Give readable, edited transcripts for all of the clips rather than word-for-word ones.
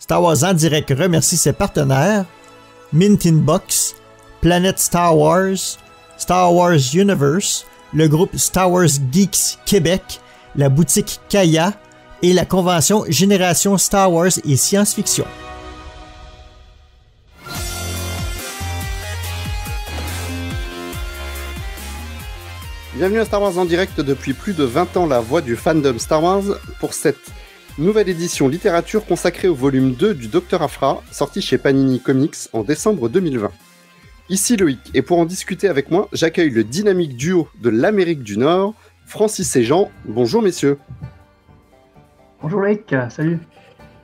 Star Wars en direct remercie ses partenaires Mint Inbox, Planète Star Wars Universe, le groupe Star Wars Geeks Québec, la boutique Kaya et la convention Génération Star Wars et Science-Fiction. Bienvenue à Star Wars en direct depuis plus de 20 ans, la voix du fandom Star Wars, pour cette nouvelle édition littérature consacrée au volume 2 du Dr Aphra, sorti chez Panini Comics en décembre 2020. Ici Loïc, et pour en discuter avec moi, j'accueille le dynamique duo de l'Amérique du Nord, Francis et Jean. Bonjour messieurs. Bonjour Loïc, salut.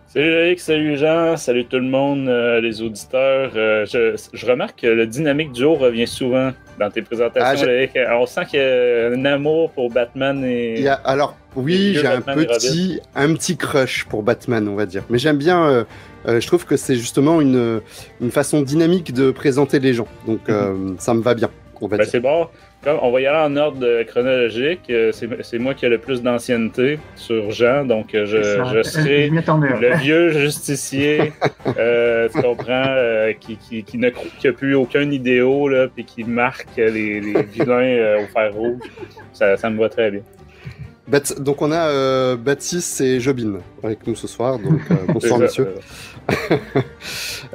Salut Loïc, salut Jean, salut tout le monde, les auditeurs. Je remarque que le dynamique duo revient souvent dans tes présentations, Loïc. On sent qu'il y a un amour pour Batman et... Alors, oui, j'ai un petit crush pour Batman, on va dire. Mais j'aime bien, je trouve que c'est justement une façon dynamique de présenter les gens. Donc, ça me va bien, on va dire. C'est bon. On va y aller en ordre chronologique. C'est moi qui ai le plus d'ancienneté sur Jean, donc je serai le vieux justicier, tu comprends, qui n'a plus aucun idéal, là, puis qui marque les vilains au fer rouge. Ça me va très bien. Donc on a Baptiste et Jobin avec nous ce soir, donc bonsoir messieurs.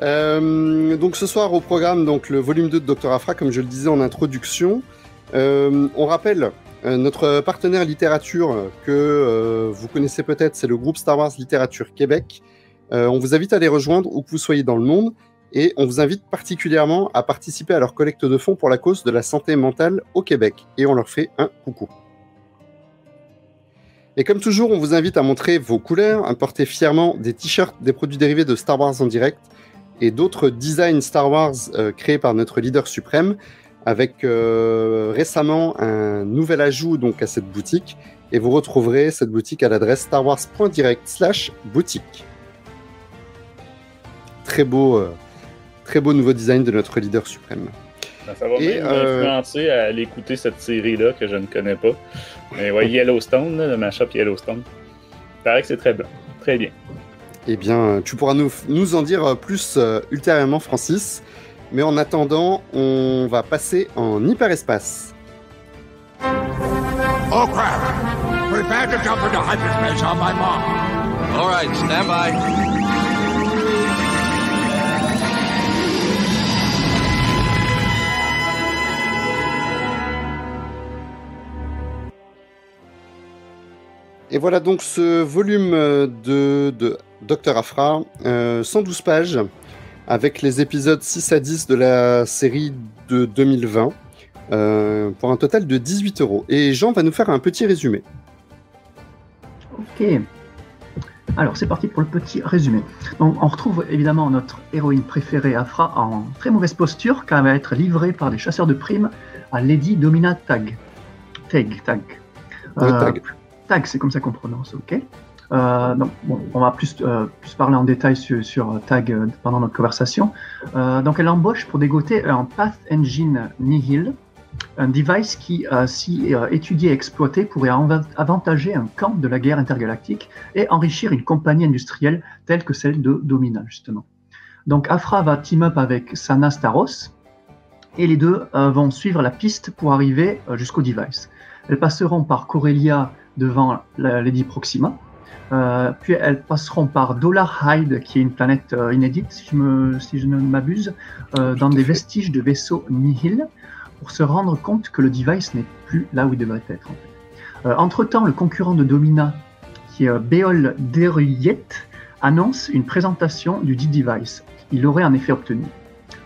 Donc ce soir au programme, donc, le volume 2 de Dr Aphra, comme je le disais en introduction. On rappelle notre partenaire littérature que vous connaissez peut-être, c'est le groupe Star Wars Littérature Québec. On vous invite à les rejoindre où que vous soyez dans le monde et on vous invite particulièrement à participer à leur collecte de fonds pour la cause de la santé mentale au Québec. Et on leur fait un coucou. Et comme toujours, on vous invite à montrer vos couleurs, à porter fièrement des t-shirts, des produits dérivés de Star Wars en direct et d'autres designs Star Wars créés par notre leader suprême, avec récemment un nouvel ajout donc, à cette boutique. Et vous retrouverez cette boutique à l'adresse starwars.direct/boutique. Très beau nouveau design de notre leader suprême. Ça va m'influencer à aller écouter cette série-là que je ne connais pas. Mais ouais, Yellowstone, le mashup Yellowstone. Il paraît que c'est très bien. Très bien. Eh bien, tu pourras nous en dire plus ultérieurement, Francis. Mais en attendant, on va passer en hyperespace. Oh crap! Prepare to jump into hyperspace on my mark. All right, stand by. Et voilà donc ce volume de Dr Aphra, 112 pages, avec les épisodes 6 à 10 de la série de 2020, pour un total de 18 €. Et Jean va nous faire un petit résumé. Ok. Alors, c'est parti pour le petit résumé. Donc, on retrouve évidemment notre héroïne préférée, Aphra, en très mauvaise posture, car elle va être livrée par des chasseurs de primes à Lady Domina Tag. Tag. Tag, c'est comme ça qu'on prononce, ok. Donc, bon, on va plus parler en détail sur Tag pendant notre conversation. Donc, elle embauche pour dégoter un Path Engine Nihil, un device qui, si étudié et exploité, pourrait avantager un camp de la guerre intergalactique et enrichir une compagnie industrielle telle que celle de Domina, justement. Donc, Aphra va team up avec Sana Staros et les deux vont suivre la piste pour arriver jusqu'au device. Elles passeront par Corellia devant la Lady Proxima. Puis elles passeront par Dollar Hyde, qui est une planète inédite, si je ne m'abuse, dans des vestiges de vaisseaux Nihil, pour se rendre compte que le device n'est plus là où il devrait être. En fait. Entre-temps, le concurrent de Domina, qui est Beol Deruyet, annonce une présentation du dit device. Il l'aurait en effet obtenu.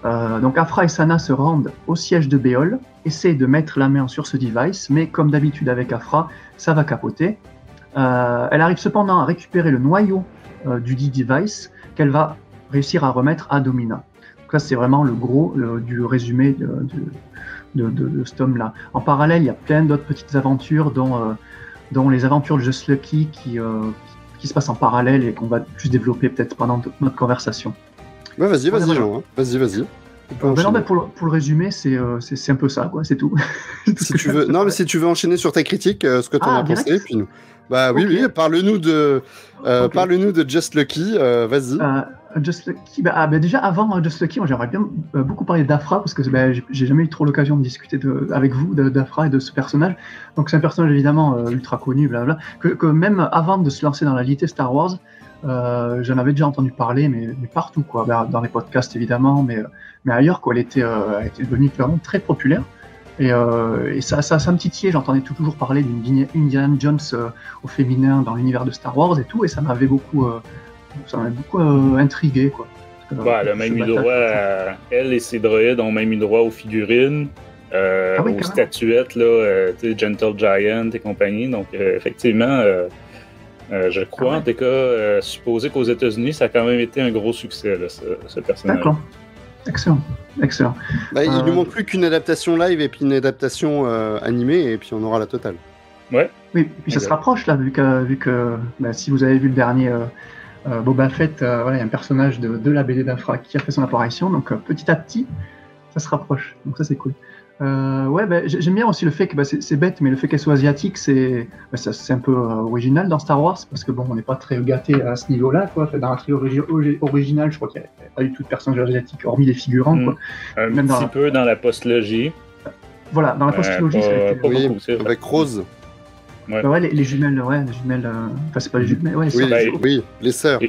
Donc Aphra et Sana se rendent au siège de Beol, essaient de mettre la main sur ce device, mais comme d'habitude avec Aphra, ça va capoter. Elle arrive cependant à récupérer le noyau du dit device qu'elle va réussir à remettre à Domina. Donc là, c'est vraiment le gros du résumé de ce tome-là. En parallèle, il y a plein d'autres petites aventures, dont les aventures de Just Lucky qui se passent en parallèle et qu'on va plus développer peut-être pendant notre conversation. Ouais, vas-y, Jean. Hein. Vas-y. pour le résumer, c'est un peu ça, quoi, c'est tout. Si tu veux, non, mais si tu veux enchaîner sur ta critique, ce que tu en as pensé, puis nous. Bah okay. Oui, parle-nous de Just Lucky, vas-y. Just Lucky, déjà avant Just Lucky, moi j'aimerais bien beaucoup parler d'Aphra parce que j'ai jamais eu trop l'occasion de discuter avec vous d'Aphra et de ce personnage. Donc c'est un personnage évidemment ultra connu, blablabla, que même avant de se lancer dans la litté Star Wars, j'en avais déjà entendu parler, mais partout, quoi, dans les podcasts évidemment, mais ailleurs, quoi. Elle était devenue vraiment très populaire. Et ça me titillait, j'entendais toujours parler d'une Indiana Jones au féminin dans l'univers de Star Wars et tout, et ça m'avait beaucoup intrigué, quoi. Elle a même eu droit elle et ses droïdes ont même eu droit aux figurines, aux statuettes, là, Gentle Giant et compagnie. Donc, effectivement, je crois, en tout cas, supposer qu'aux États-Unis, ça a quand même été un gros succès, là, ce personnage. D'accord. Excellent. Il nous manque plus qu'une adaptation live et puis une adaptation animée, et puis on aura la totale. Ouais. Oui, et puis ça se rapproche là, vu que si vous avez vu le dernier Boba Fett, il y a un personnage de la BD d'Aphra qui a fait son apparition, donc petit à petit, ça se rapproche. Donc ça c'est cool. J'aime bien aussi le fait que c'est bête, mais le fait qu'elle soit asiatique, c'est un peu original dans Star Wars, parce que bon, on n'est pas très gâté à ce niveau-là, quoi. Dans la trilogie originale, je crois qu'il n'y a pas eu tout de personnage asiatique, hormis les figurants, quoi. Même peu dans la postlogie. Voilà, dans la postlogie, ça a été... Oui, avec Rose. Ouais, les jumelles, enfin c'est pas les jumelles, oui, les sœurs.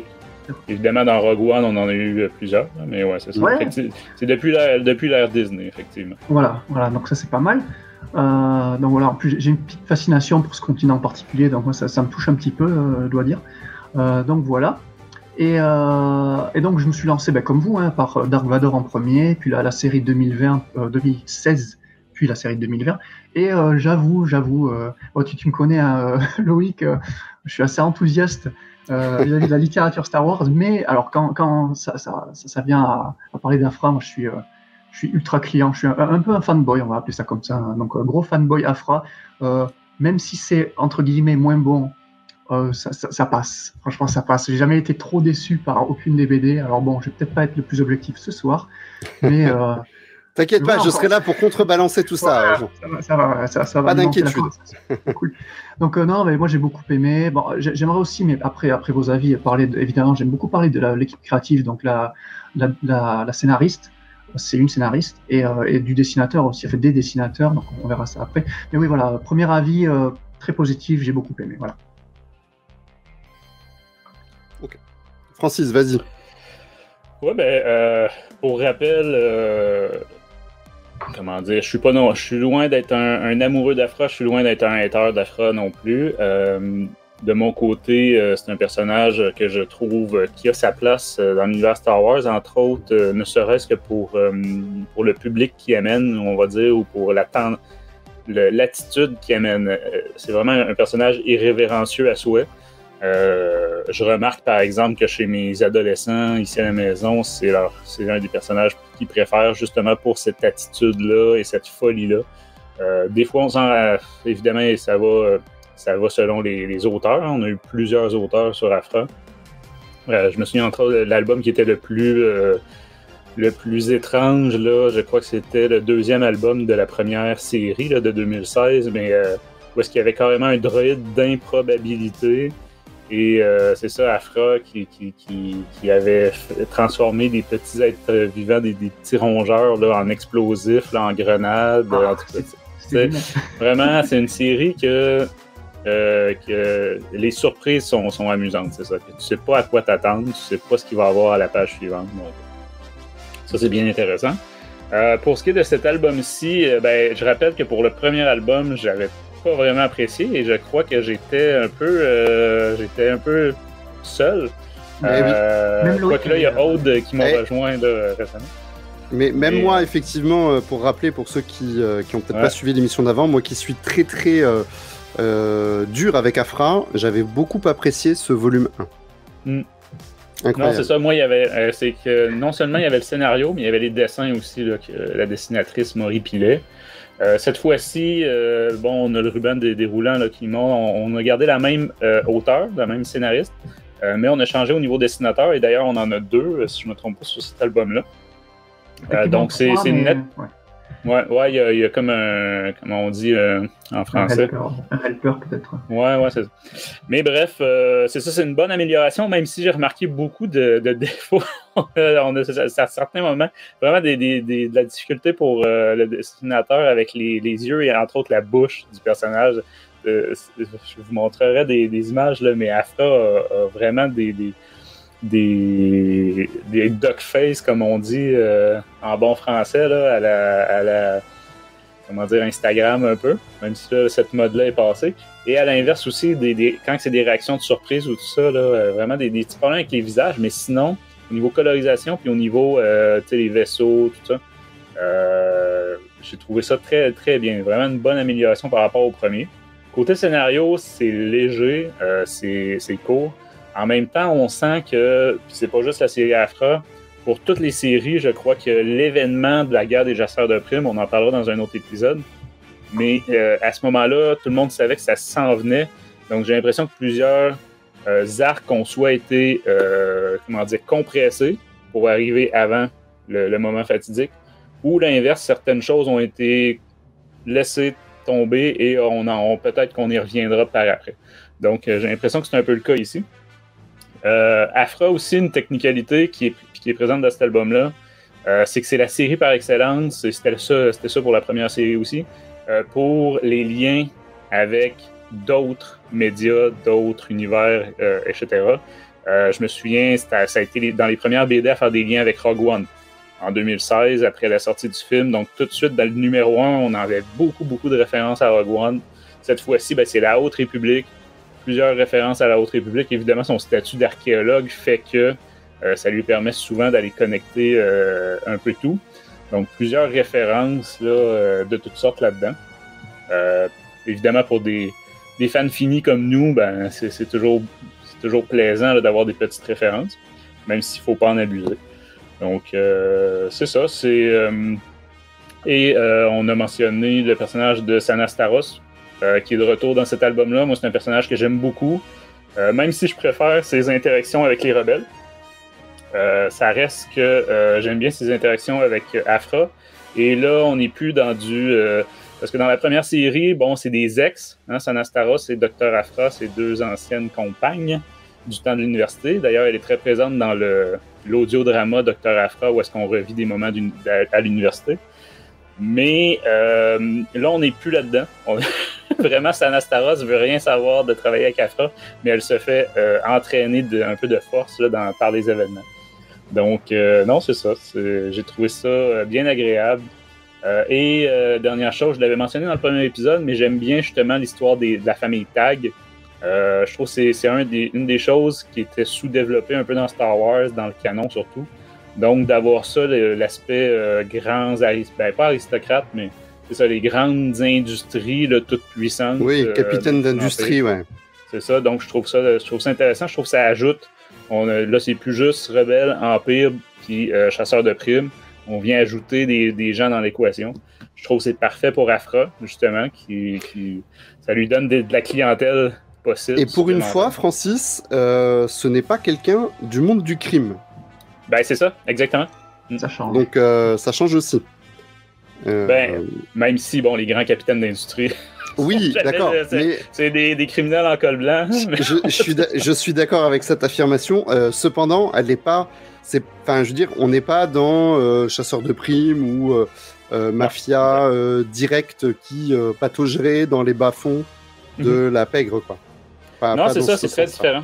Évidemment, dans Rogue One, on en a eu plusieurs, mais ouais, c'est ça. Ouais. C'est depuis l'ère Disney, effectivement. Voilà, donc ça c'est pas mal. Donc voilà, en plus j'ai une petite fascination pour ce continent en particulier, donc moi ça me touche un petit peu, je dois dire. Donc voilà. Et donc je me suis lancé, comme vous, par Dark Vador en premier, puis la série 2016, puis la série 2020. Et j'avoue, tu me connais, Loïc, je suis assez enthousiaste vis-à-vis de la littérature Star Wars, mais alors quand ça vient à parler d'Aphra, moi je suis ultra client, je suis un peu un fanboy, on va appeler ça comme ça, donc gros fanboy Aphra, même si c'est entre guillemets moins bon, ça passe, franchement ça passe. J'ai jamais été trop déçu par aucune des BD, alors bon, je vais peut-être pas être le plus objectif ce soir, mais t'inquiète pas, je serai là pour contrebalancer tout ça. Ça va. Pas d'inquiétude. Cool. Donc non, mais moi j'ai beaucoup aimé. Bon, j'aimerais aussi, mais après vos avis, évidemment, j'aime beaucoup parler de l'équipe créative, donc la scénariste. C'est une scénariste et du dessinateur aussi. Elle fait des dessinateurs, donc on verra ça après. Mais oui, voilà, premier avis très positif, j'ai beaucoup aimé. Voilà. Ok. Francis, vas-y. Ouais, pour rappel. Comment dire, je suis loin d'être un amoureux d'Aphra, je suis loin d'être un hater d'Aphra non plus. De mon côté, c'est un personnage que je trouve qui a sa place dans l'univers Star Wars, entre autres, ne serait-ce que pour le public qui amène, on va dire, ou pour l'attitude qui amène. C'est vraiment un personnage irrévérencieux à souhait. Je remarque par exemple que chez mes adolescents ici à la maison, c'est un des personnages qu'ils préfèrent justement pour cette attitude-là et cette folie-là. Des fois, on sent évidemment ça va selon les auteurs. On a eu plusieurs auteurs sur Aphra. Je me souviens entre autres de l'album qui était le plus étrange, là, je crois que c'était le deuxième album de la première série là, de 2016, mais où est-ce qu'il y avait carrément un droïde d'improbabilité. Et c'est ça, Aphra qui avait transformé des petits êtres vivants, des petits rongeurs là, en explosifs, là, en grenades. Vraiment, c'est une série que les surprises sont amusantes. C'est ça. Que tu sais pas à quoi t'attendre, tu sais pas ce qu'il va y avoir à la page suivante. Donc, ça, c'est bien intéressant. Pour ce qui est de cet album-ci, je rappelle que pour le premier album, j'avais pas vraiment apprécié et je crois que j'étais un peu seul. Quoique là, il y a Aude qui m'a rejoint là, récemment. Mais même moi, effectivement, pour rappeler pour ceux qui ont peut-être pas suivi l'émission d'avant, moi qui suis très très dur avec Aphra, j'avais beaucoup apprécié ce volume 1. Non, c'est ça. Moi, il y avait, c'est que non seulement il y avait le scénario, mais il y avait les dessins aussi là, que la dessinatrice Maury Pilet. Cette fois-ci, on a le ruban déroulant là, qui monte. On a gardé la même auteur, la même scénariste, mais on a changé au niveau dessinateur. Et d'ailleurs, on en a deux, si je ne me trompe pas, sur cet album-là. Donc, c'est net. Ouais, il y a comme un, comment on dit en français? Un helper peut-être. Ouais, c'est ça. Mais bref, c'est ça, c'est une bonne amélioration, même si j'ai remarqué beaucoup de défauts. On a à certains moments vraiment de la difficulté pour le dessinateur avec les yeux et entre autres la bouche du personnage. Je vous montrerai des images, là, mais Aphra a vraiment des duckface, comme on dit en bon français, là, à la comment dire, Instagram un peu, même si là, cette mode-là est passée. Et à l'inverse aussi, quand c'est des réactions de surprise ou tout ça, là, vraiment des petits problèmes avec les visages, mais sinon, au niveau colorisation, puis au niveau les vaisseaux, tout ça, j'ai trouvé ça très, très bien. Vraiment une bonne amélioration par rapport au premier. Côté scénario, c'est léger, c'est court. En même temps, on sent que c'est pas juste la série Aphra. Pour toutes les séries, je crois que l'événement de la guerre des chasseurs de primes, on en parlera dans un autre épisode, mais à ce moment-là, tout le monde savait que ça s'en venait. Donc, j'ai l'impression que plusieurs arcs ont soit été compressés pour arriver avant le moment fatidique, ou l'inverse, certaines choses ont été laissées tomber et peut-être qu'on y reviendra par après. Donc, j'ai l'impression que c'est un peu le cas ici. Aphra aussi, une technicalité qui est présente dans cet album-là, c'est que c'est la série par excellence, c'était ça pour la première série aussi, pour les liens avec d'autres médias, d'autres univers, etc. Je me souviens, ça a été dans les premières BD à faire des liens avec Rogue One en 2016, après la sortie du film. Donc tout de suite, dans le numéro 1, on avait beaucoup, beaucoup de références à Rogue One. Cette fois-ci, c'est la Haute République. Plusieurs références à la Haute République. Évidemment, son statut d'archéologue fait que ça lui permet souvent d'aller connecter un peu tout. Donc, plusieurs références là, de toutes sortes là-dedans. Évidemment, pour des fans finis comme nous, c'est toujours plaisant là, d'avoir des petites références, même s'il ne faut pas en abuser. Donc, c'est ça. On a mentionné le personnage de Sana Starros, qui est de retour dans cet album-là. Moi, c'est un personnage que j'aime beaucoup, même si je préfère ses interactions avec les rebelles. Ça reste que j'aime bien ses interactions avec Aphra. Et là, on n'est plus dans parce que dans la première série, c'est des ex. Sana Starros et Dr. Aphra, c'est deux anciennes compagnes du temps de l'université. D'ailleurs, elle est très présente dans l'audiodrama Dr. Aphra, où est-ce qu'on revit des moments à l'université. Mais là, on n'est plus là-dedans. Vraiment, Sana Starros ne veut rien savoir de travailler avec Aphra, mais elle se fait entraîner un peu de force là, par les événements. Donc, non, c'est ça. J'ai trouvé ça bien agréable. Dernière chose, je l'avais mentionné dans le premier épisode, mais j'aime bien justement l'histoire de la famille Tag. Je trouve que c'est une des choses qui était sous-développée un peu dans Star Wars, dans le canon surtout. Donc, d'avoir ça, l'aspect grands, pas aristocrates, mais c'est ça, les grandes industries, là, toutes puissantes. Oui, capitaine d'industrie, ouais. C'est ça, donc je trouve ça intéressant. Je trouve que ça ajoute. Là, c'est plus juste rebelle, empire, puis chasseur de primes. On vient ajouter des gens dans l'équation. Je trouve que c'est parfait pour Aphra, justement, ça lui donne de la clientèle possible. Et pour une fois, Francis, ce n'est pas quelqu'un du monde du crime. C'est ça, exactement. Ça change. Donc, ça change aussi. Même si, les grands capitaines d'industrie... Oui, d'accord. C'est des criminels en col blanc. Je suis d'accord avec cette affirmation. Cependant, elle n'est pas... on n'est pas dans chasseur de primes ou mafia directe qui pataugerait dans les bas-fonds de la pègre, quoi. Non, c'est ça, c'est très différent.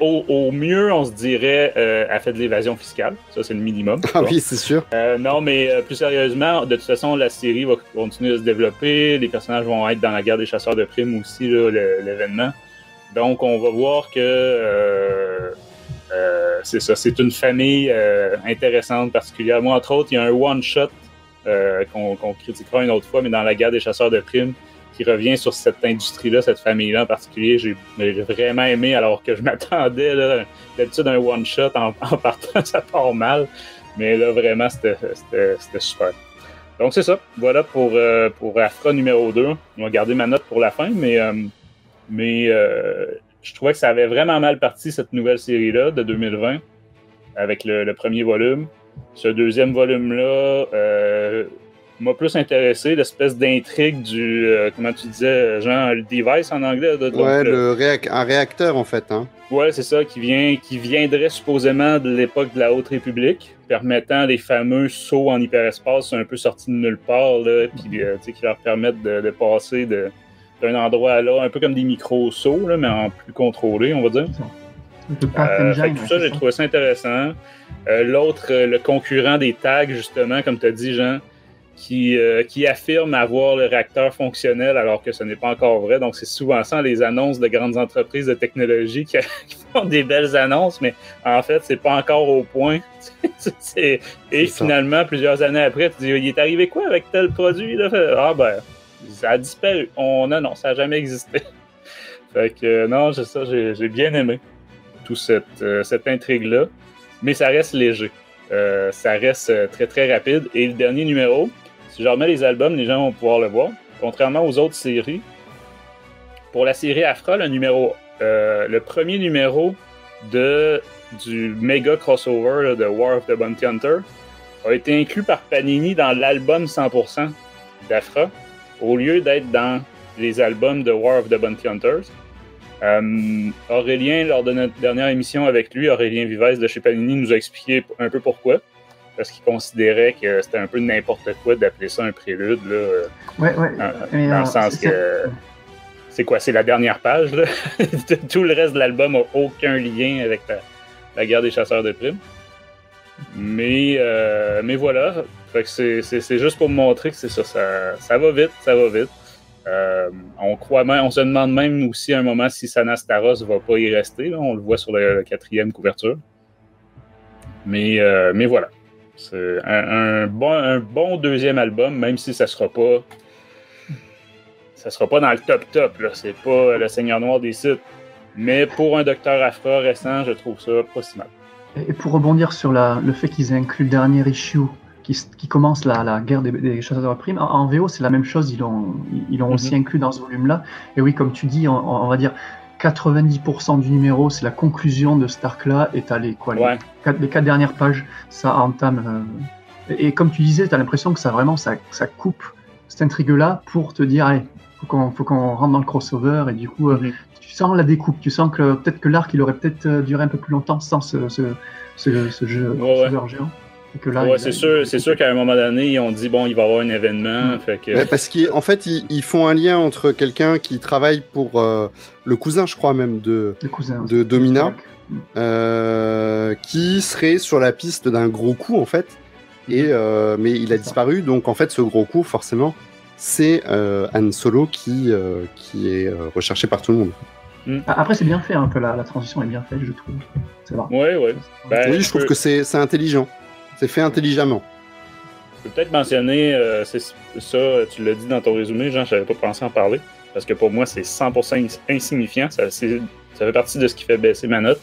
Au mieux, on se dirait elle fait de l'évasion fiscale. Ça, c'est le minimum. Ah oui, c'est sûr. Non, mais plus sérieusement, de toute façon, la série va continuer de se développer. Les personnages vont être dans la guerre des chasseurs de primes aussi, là, l'événement. Donc, on va voir que c'est ça. C'est une famille intéressante, particulière. Moi, entre autres, il y a un one-shot qu'on critiquera une autre fois, mais dans la guerre des chasseurs de primes, qui revient sur cette industrie-là, cette famille-là en particulier. J'ai vraiment aimé, alors que je m'attendais, là, d'habitude, un one-shot en partant, ça part mal. Mais là, vraiment, c'était super. Donc, c'est ça. Voilà pour Aphra numéro 2. On va garder ma note pour la fin, mais je trouvais que ça avait vraiment mal parti, cette nouvelle série-là, de 2020, avec le premier volume. Ce deuxième volume-là m'a plus intéressé, l'espèce d'intrigue du, comment tu disais, genre le device en anglais. Donc, un réacteur en fait. Hein. Ouais, c'est ça, qui viendrait supposément de l'époque de la Haute République, permettant les fameux sauts en hyperespace un peu sortis de nulle part, là, puis qui leur permettent de passer d'un endroit à l'autre, un peu comme des micro-sauts, là, mais en plus contrôlé, on va dire. Tout ça, j'ai trouvé ça intéressant. L'autre, le concurrent des tags, justement, comme tu as dit, Jean, qui affirme avoir le réacteur fonctionnel alors que ce n'est pas encore vrai. Donc, c'est souvent ça, les annonces de grandes entreprises de technologie qui font des belles annonces, mais en fait, c'est pas encore au point. Finalement, plusieurs années après, tu dis, il est arrivé quoi avec tel produit? Là? Ah ben, ça a disparu. Non, ça n'a jamais existé. Fait que non, c'est ça, j'ai bien aimé toute cette intrigue-là, mais ça reste léger. Ça reste très, très rapide. Et le dernier numéro, si je remets les albums, les gens vont pouvoir le voir. Contrairement aux autres séries, pour la série Aphra, le premier numéro du méga crossover là, de War of the Bounty Hunter a été inclus par Panini dans l'album 100% d'Aphra, au lieu d'être dans les albums de War of the Bounty Hunters. Aurélien, lors de notre dernière émission avec lui, Aurélien Vives de chez Panini nous a expliqué un peu pourquoi. Parce qu'il considérait que c'était un peu n'importe quoi d'appeler ça un prélude. Là, dans le sens que... C'est quoi? C'est la dernière page. Là. Tout le reste de l'album n'a aucun lien avec la guerre des chasseurs de primes. Mais voilà. Fait que c'est juste pour me montrer que c'est ça. Ça va vite, ça va vite. On se demande même aussi à un moment si Sanastaros va pas y rester. Là. On le voit sur la 4e couverture. Mais voilà. C'est un bon deuxième album, même si ça sera pas dans le top. Là. C'est pas le Seigneur Noir des Sith. Mais pour un Dr. Aphra récent, je trouve ça pas si mal. Et pour rebondir sur le fait qu'ils aient inclus le dernier issue qui commence la guerre des chasseurs de primes, en VO c'est la même chose, ils l'ont aussi inclus dans ce volume-là. Et oui, comme tu dis, on va dire 90% du numéro, c'est la conclusion de cet arc-là, et t'as les 4 dernières pages, ça entame. Et comme tu disais, t'as l'impression que ça coupe cette intrigue-là pour te dire, allez, faut qu'on rentre dans le crossover, et du coup, tu sens la découpe, tu sens que peut-être que l'arc, il aurait peut-être duré un peu plus longtemps sans ce jeu crossover géant. C'est sûr qu'à un moment donné, ils ont dit, bon, il va y avoir un événement. Fait que... parce qu'en fait, ils font un lien entre quelqu'un qui travaille pour le cousin, je crois même, de Domina, qui serait sur la piste d'un gros coup, en fait. Mais il a disparu, donc en fait, ce gros coup, forcément, c'est Han Solo qui est recherché par tout le monde. Après, c'est bien fait, hein, que la transition est bien faite, je trouve. C'est vrai. Oui. Oui, je trouve que c'est intelligent. C'est fait intelligemment. Je peux peut-être mentionner, ça, tu l'as dit dans ton résumé, Jean, je n'avais pas pensé en parler, parce que pour moi, c'est 100% insignifiant. Ça fait partie de ce qui fait baisser ma note.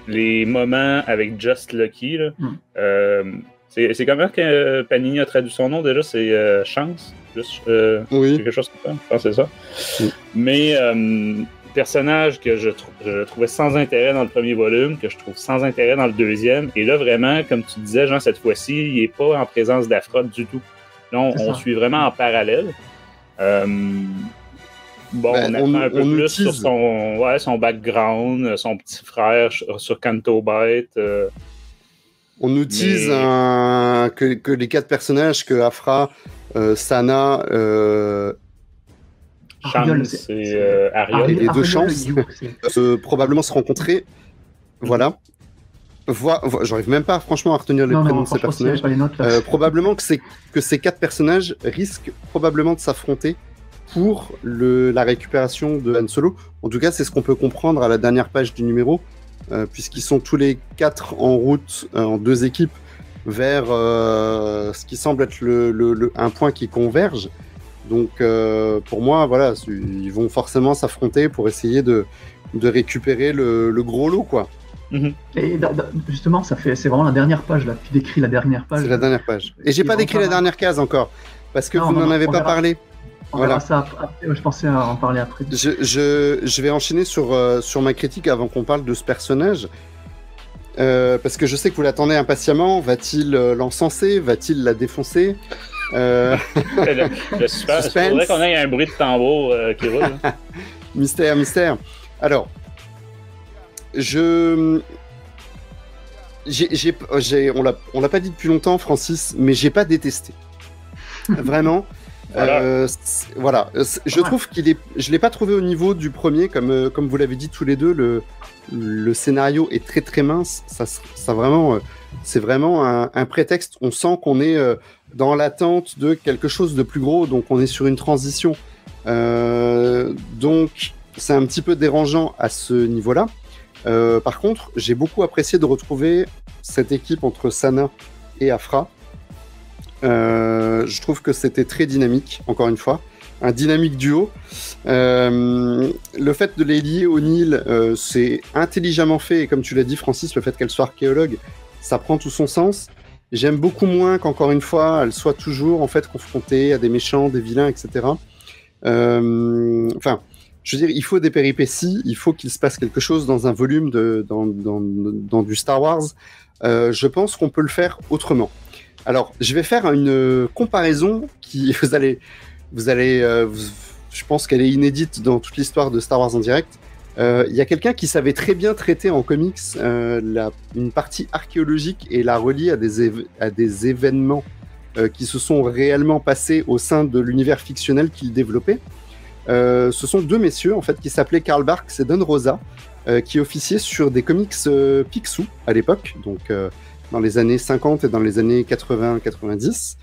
Les moments avec Just Lucky, là, c'est comment que Panini a traduit son nom déjà? C'est Chance? Oui. Quelque chose comme ça, je pense que c'est ça. Oui. Mais personnage que je trouvais sans intérêt dans le premier volume, que je trouve sans intérêt dans le deuxième, et là vraiment, comme tu disais, Jean, cette fois-ci, il n'est pas en présence d'Aphra du tout. Là, on suit vraiment en parallèle. On apprend un peu plus sur son background, son petit frère sur Canto Bight. On utilise que les 4 personnages, que Aphra, Sana, Chance et Ariel. Les 2 chances probablement se rencontrer. Voilà. J'arrive même pas franchement à retenir les prénoms de ces personnages. Probablement que ces 4 personnages risquent probablement de s'affronter pour la récupération de Han Solo. En tout cas, c'est ce qu'on peut comprendre à la dernière page du numéro, puisqu'ils sont tous les 4 en route, en 2 équipes, vers ce qui semble être un point qui converge. Donc, pour moi, voilà, ils vont forcément s'affronter pour essayer de récupérer le gros lot, quoi. Et justement, c'est vraiment la dernière page, là. Tu décris la dernière page. C'est la dernière page. Et j'ai pas décrit la dernière case encore, parce que vous n'en avez pas parlé. On verra ça après. Je pensais en parler après. Je vais enchaîner sur ma critique avant qu'on parle de ce personnage. parce que je sais que vous l'attendez impatiemment. Va-t-il l'encenser? Va-t-il la défoncer? Le suspense. Il faudrait qu'on ait un bruit de tambour qui roule. Mystère. Alors, on l'a pas dit depuis longtemps, Francis, mais j'ai pas détesté. Vraiment. Voilà. Je trouve je l'ai pas trouvé au niveau du premier, comme vous l'avez dit tous les deux. Le scénario est très très mince. Ça vraiment, c'est vraiment un prétexte. On sent qu'on est dans l'attente de quelque chose de plus gros, donc on est sur une transition. Donc c'est un petit peu dérangeant à ce niveau-là. Par contre, j'ai beaucoup apprécié de retrouver cette équipe entre Sana et Aphra. Je trouve que c'était très dynamique, encore une fois. Un dynamique duo. Le fait de les lier au Nil, c'est intelligemment fait. Et comme tu l'as dit, Francis, le fait qu'elle soit archéologue, ça prend tout son sens. J'aime beaucoup moins qu'encore une fois, elle soit toujours en fait confrontée à des méchants, des vilains, etc. Enfin, je veux dire, il faut des péripéties, il faut qu'il se passe quelque chose dans un volume dans du Star Wars. Je pense qu'on peut le faire autrement. Alors, je vais faire une comparaison qui, je pense qu'elle est inédite dans toute l'histoire de Star Wars en direct. Il y a quelqu'un qui savait très bien traiter en comics une partie archéologique et la relier à des événements qui se sont réellement passés au sein de l'univers fictionnel qu'il développait. Ce sont deux messieurs en fait qui s'appelaient Karl Barks et Don Rosa, qui officiaient sur des comics Picsou à l'époque, donc dans les années 50 et dans les années 80-90,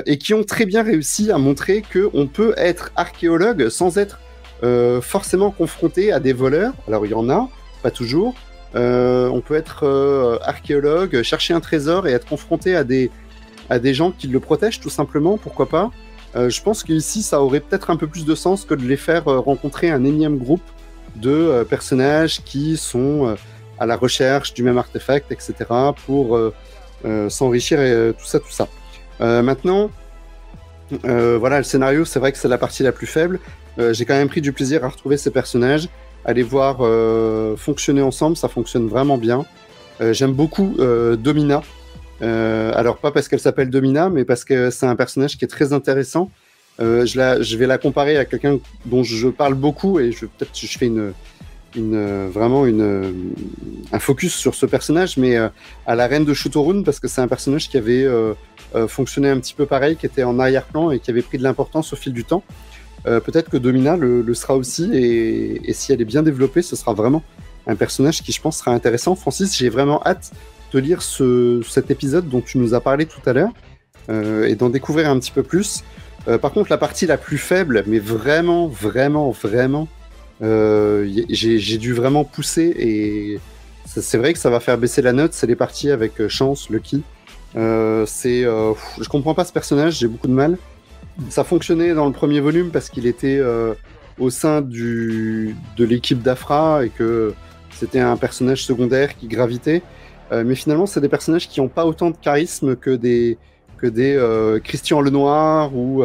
et qui ont très bien réussi à montrer qu'on peut être archéologue sans être forcément confronté à des voleurs. Alors il y en a, pas toujours. On peut être archéologue, chercher un trésor et être confronté à des gens qui le protègent tout simplement, pourquoi pas. Je pense qu'ici ça aurait peut-être un peu plus de sens que de les faire rencontrer un énième groupe de personnages qui sont à la recherche du même artefact, etc. pour s'enrichir et tout ça. Maintenant, voilà, le scénario, c'est vrai que c'est la partie la plus faible. J'ai quand même pris du plaisir à retrouver ces personnages, à les voir fonctionner ensemble, ça fonctionne vraiment bien. J'aime beaucoup Domina. Alors pas parce qu'elle s'appelle Domina, mais parce que c'est un personnage qui est très intéressant. Je vais la comparer à quelqu'un dont je parle beaucoup et je fais vraiment un focus sur ce personnage, mais à la reine de Shutorun, parce que c'est un personnage qui avait fonctionné un petit peu pareil, qui était en arrière-plan et qui avait pris de l'importance au fil du temps. Peut-être que Domina le sera aussi, et si elle est bien développée, ce sera vraiment un personnage qui, je pense, sera intéressant. Francis, j'ai vraiment hâte de lire cet épisode dont tu nous as parlé tout à l'heure, et d'en découvrir un petit peu plus. Par contre, la partie la plus faible, mais vraiment, j'ai dû vraiment pousser, et c'est vrai que ça va faire baisser la note, c'est les parties avec Chance, Lucky. Je comprends pas ce personnage, j'ai beaucoup de mal. Ça fonctionnait dans le premier volume parce qu'il était au sein de l'équipe d'Aphra et que c'était un personnage secondaire qui gravitait. Mais finalement, c'est des personnages qui n'ont pas autant de charisme que des Christian Lenoir ou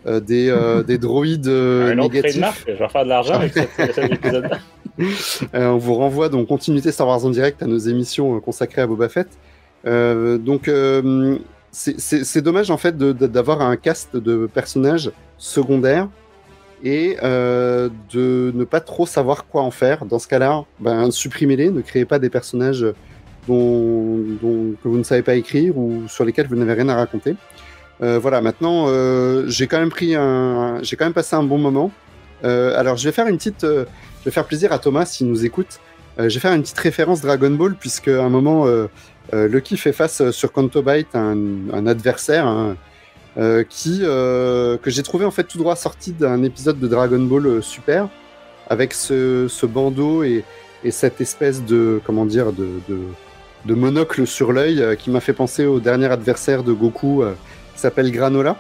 des droïdes négatifs. Je vais faire de l'argent avec cet épisode-là. On vous renvoie donc continuité Star Wars en direct à nos émissions consacrées à Boba Fett. Donc c'est dommage en fait d'avoir un cast de personnages secondaires et de ne pas trop savoir quoi en faire. Dans ce cas-là, supprimez-les, ne créez pas des personnages que vous ne savez pas écrire ou sur lesquels vous n'avez rien à raconter. Voilà, maintenant j'ai quand même passé un bon moment. Alors je vais faire plaisir à Thomas s'il nous écoute. Je vais faire une petite référence Dragon Ball, puisque à un moment Lucky fait face sur Canto Bight à un adversaire que j'ai trouvé en fait tout droit sorti d'un épisode de Dragon Ball Super, avec ce bandeau et cette espèce de monocle sur l'œil qui m'a fait penser au dernier adversaire de Goku qui s'appelle Granola.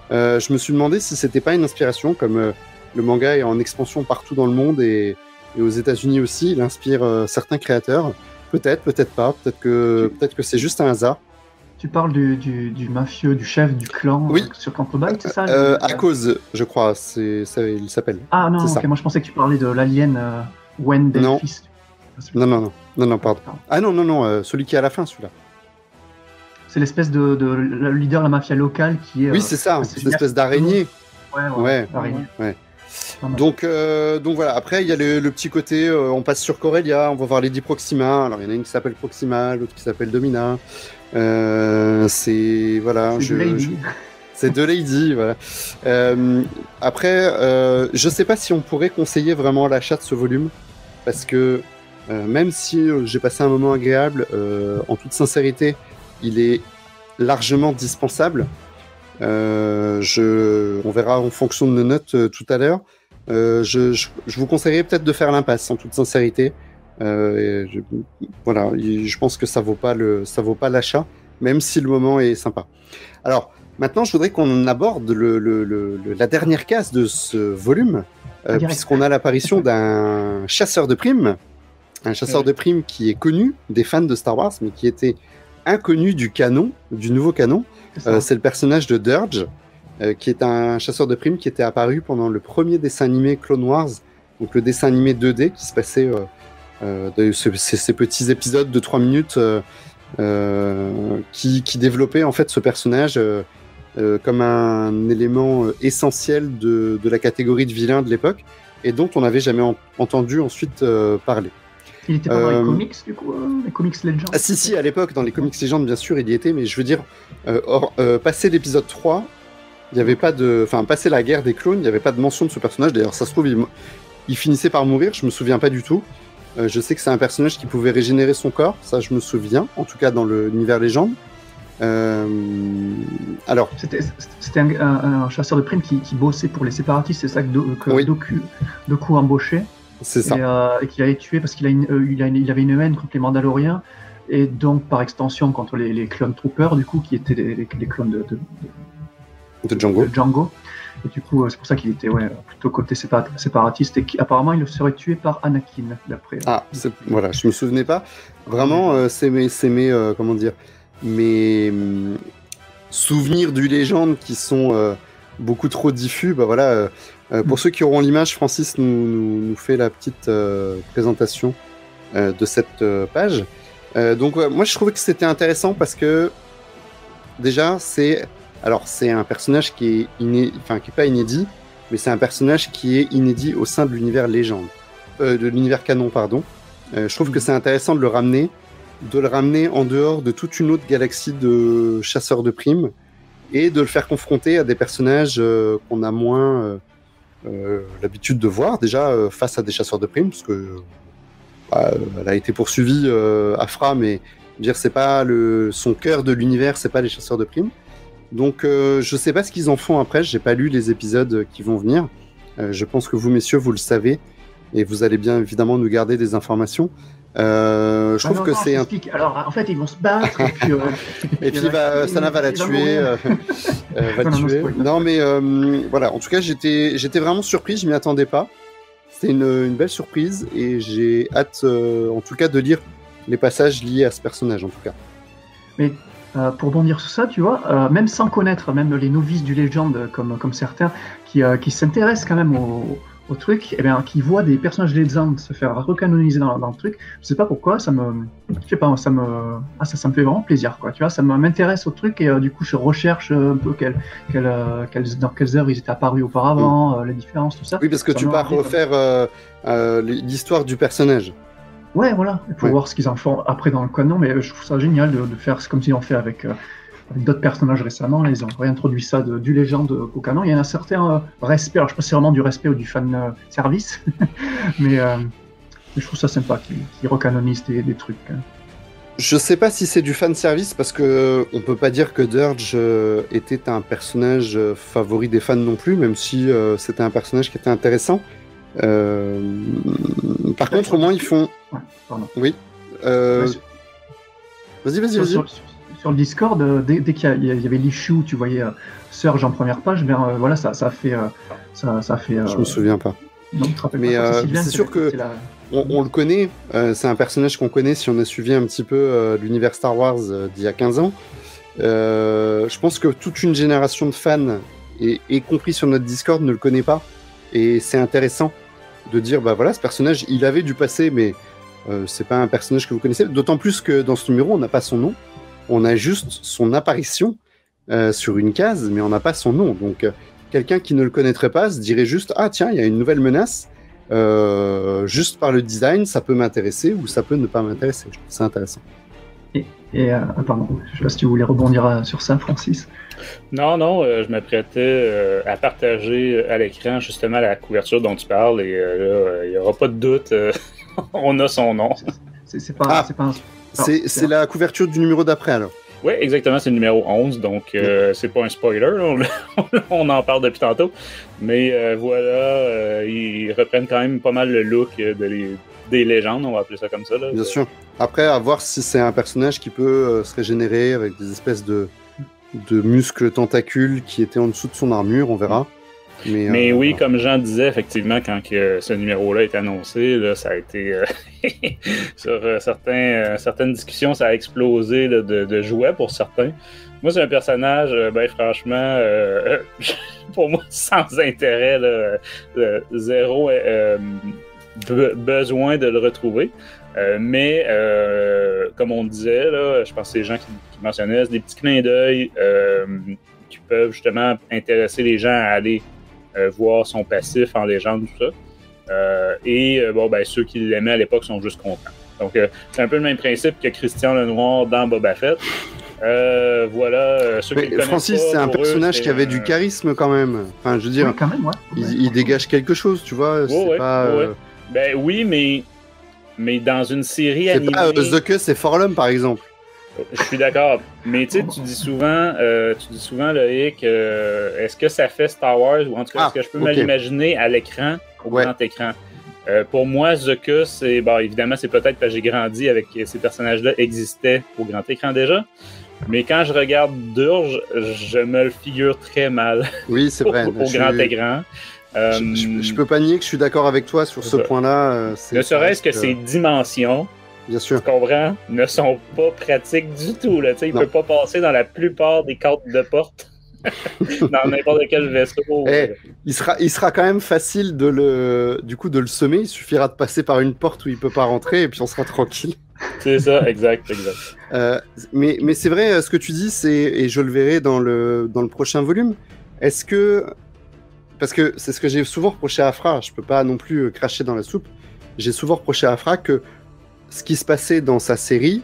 Je me suis demandé si c'était pas une inspiration, comme le manga est en expansion partout dans le monde et aux États-Unis aussi, il inspire certains créateurs. Peut-être pas. Peut-être que c'est juste un hasard. Tu parles du mafieux, du chef du clan sur Canto Bight, c'est ça À cause, je crois, il s'appelle. Ah non, ok, moi je pensais que tu parlais de l'alien Wen Delphis. Non, pardon. Ah non, celui qui est à la fin, celui-là. C'est l'espèce de le leader de la mafia locale qui est... Oui, c'est ça, c'est une espèce d'araignée. Ouais. Araignée. Ouais. Donc voilà, après il y a le petit côté, on passe sur Corellia, on va voir Lady Proxima. Alors il y en a une qui s'appelle Proxima, l'autre qui s'appelle Domina. C'est de Lady, voilà. Après, je sais pas si on pourrait conseiller vraiment l'achat de ce volume, parce que même si j'ai passé un moment agréable, en toute sincérité, il est largement dispensable. On verra en fonction de nos notes tout à l'heure. Je vous conseillerais peut-être de faire l'impasse en toute sincérité. Voilà, je pense que ça vaut pas l'achat, même si le moment est sympa. Alors maintenant, je voudrais qu'on aborde la dernière case de ce volume, puisqu'on a l'apparition d'un chasseur de primes, de primes qui est connu des fans de Star Wars, mais qui était inconnu du nouveau canon. C'est le personnage de Dirge, qui est un chasseur de primes qui était apparu pendant le premier dessin animé Clone Wars, donc le dessin animé 2D qui se passait ces petits épisodes de 3 minutes qui développaient en fait ce personnage comme un élément essentiel de la catégorie de vilains de l'époque et dont on n'avait jamais entendu ensuite parler. Il était pas dans les comics, du coup, les comics Legends. Ah si, à l'époque, dans les comics Legends, bien sûr, il y était, mais je veux dire, passé l'épisode 3, il n'y avait pas de... Enfin, passé la guerre des clones, il n'y avait pas de mention de ce personnage. D'ailleurs, ça se trouve, il finissait par mourir, je me souviens pas du tout. Je sais que c'est un personnage qui pouvait régénérer son corps, ça je me souviens, en tout cas dans l'univers Legends. Alors... C'était un chasseur de primes qui bossait pour les séparatistes, c'est ça que Dooku embauchait. C'est ça. Et qu'il avait tué parce qu'il avait une haine contre les Mandaloriens et donc par extension contre les clone troopers, du coup, qui étaient les clones de Django. Et du coup, c'est pour ça qu'il était plutôt côté séparatiste et qu'apparemment il serait tué par Anakin d'après. Voilà, je me souvenais pas. Vraiment, c'est mes souvenirs du Légende qui sont beaucoup trop diffus. Bah voilà. Pour ceux qui auront l'image, Francis nous fait la petite présentation de cette page. Donc moi je trouvais que c'était intéressant parce que déjà c'est un personnage qui est pas inédit, mais c'est un personnage qui est inédit au sein de l'univers Légende, de l'univers canon pardon. Je trouve que c'est intéressant de le ramener en dehors de toute une autre galaxie de chasseurs de primes et de le faire confronter à des personnages qu'on a moins l'habitude de voir déjà face à des chasseurs de primes, parce que elle a été poursuivie Aphra, mais dire c'est pas son cœur de l'univers, c'est pas les chasseurs de primes. Donc je sais pas ce qu'ils en font après, j'ai pas lu les épisodes qui vont venir. Je pense que vous messieurs vous le savez et vous allez bien évidemment nous garder des informations. Je trouve que c'est un... Alors en fait ils vont se battre et puis Sana va la tuer. Non mais voilà, en tout cas j'étais vraiment surpris, je m'y attendais pas. C'était une belle surprise et j'ai hâte en tout cas de lire les passages liés à ce personnage en tout cas. Mais pour bondir sur ça, tu vois, même sans connaître, même les novices du Legend comme certains qui s'intéressent quand même au truc, et bien qui voient des personnages Legend se faire recanoniser dans le truc, je sais pas pourquoi, ça me fait vraiment plaisir, quoi, tu vois, ça m'intéresse au truc et du coup je recherche un peu dans quelles œuvres ils étaient apparus auparavant, les différences, tout ça. Oui, parce que tu pars refaire l'histoire du personnage. Ouais, voilà, pour voir ce qu'ils en font après dans le canon, mais je trouve ça génial de faire comme ils ont fait avec d'autres personnages récemment. Là, ils ont réintroduit ça du Légende au canon. Il y a un certain respect, alors je sais pas si c'est vraiment du respect ou du fan service, mais je trouve ça sympa qu'ils recanonisent des trucs. Je sais pas si c'est du fan service parce que on peut pas dire que Dirge était un personnage favori des fans non plus, même si c'était un personnage qui était intéressant. Par contre, au moins ils font. Ouais, pardon. Oui. Vas-y. Sur le Discord, dès qu'il y avait l'issue, tu voyais Surge en première page, voilà, ça a fait. Je me souviens pas. Non, mais c'est sûr que on le connaît. C'est un personnage qu'on connaît si on a suivi un petit peu l'univers Star Wars d'il y a 15 ans. Je pense que toute une génération de fans, y compris sur notre Discord, ne le connaît pas. Et c'est intéressant de dire, bah voilà, ce personnage, il avait du passé, mais c'est pas un personnage que vous connaissez, d'autant plus que dans ce numéro, on n'a pas son nom, on a juste son apparition sur une case, mais on n'a pas son nom. Donc, quelqu'un qui ne le connaîtrait pas se dirait juste « Ah tiens, il y a une nouvelle menace ». Juste par le design, ça peut m'intéresser ou ça peut ne pas m'intéresser. Je trouve ça intéressant. Pardon, je sais pas si tu voulais rebondir sur ça, Francis. Non, je m'apprêtais à partager à l'écran justement la couverture dont tu parles et là, il n'y aura pas de doute, on a son nom. C'est la couverture du numéro d'après alors. Oui, exactement, c'est le numéro 11, donc c'est pas un spoiler, là, on en parle depuis tantôt. Mais voilà, ils reprennent quand même pas mal le look des légendes, on va appeler ça comme ça. Là. Bien sûr. Après, à voir si c'est un personnage qui peut se régénérer avec des espèces de muscles tentacules qui étaient en dessous de son armure, on verra. Mais oui, voilà. Comme Jean disait, effectivement, quand ce numéro-là est annoncé, là, ça a été sur certaines discussions, ça a explosé là, de jouets pour certains. Moi, c'est un personnage, franchement, pour moi, sans intérêt, là, zéro besoin de le retrouver. Mais comme on disait, là, je pense que c'est les gens qui mentionnaient, c'est des petits clins d'œil qui peuvent justement intéresser les gens à aller voir son passif en légende, tout ça. Ceux qui l'aimaient à l'époque sont juste contents. Donc, c'est un peu le même principe que Christian Lenoir dans Boba Fett. Ceux qui Francis, c'est un personnage qui avait du charisme quand même. Enfin, je veux dire, quand même, ouais. Il dégage quelque chose, tu vois. Oui, mais dans une série c'est animée... pas The Cuss et Forlum, par exemple. Je suis d'accord. Mais tu sais, tu dis souvent, Loïc, est-ce que ça fait Star Wars, ou en tout cas, est-ce que je peux me l'imaginer à l'écran, au grand écran? Pour moi, The Cuss, évidemment, c'est peut-être parce que j'ai grandi avec ces personnages-là existaient au grand écran déjà. Mais quand je regarde Durge, je me le figure très mal. Oui, c'est vrai. au grand écran. Je peux pas nier que je suis d'accord avec toi sur ce point-là. Ne serait-ce que ces dimensions, bien sûr, tu comprends, ne sont pas pratiques du tout. Là. Il ne peut pas passer dans la plupart des cadres de porte, dans n'importe quel vaisseau. Il sera quand même facile de le semer. Il suffira de passer par une porte où il peut pas rentrer et puis on sera tranquille. C'est ça, exact. Mais c'est vrai, ce que tu dis, et je le verrai dans le prochain volume. Est-ce que... Parce que c'est ce que j'ai souvent reproché à Afra, je peux pas non plus cracher dans la soupe. J'ai souvent reproché à Afra que ce qui se passait dans sa série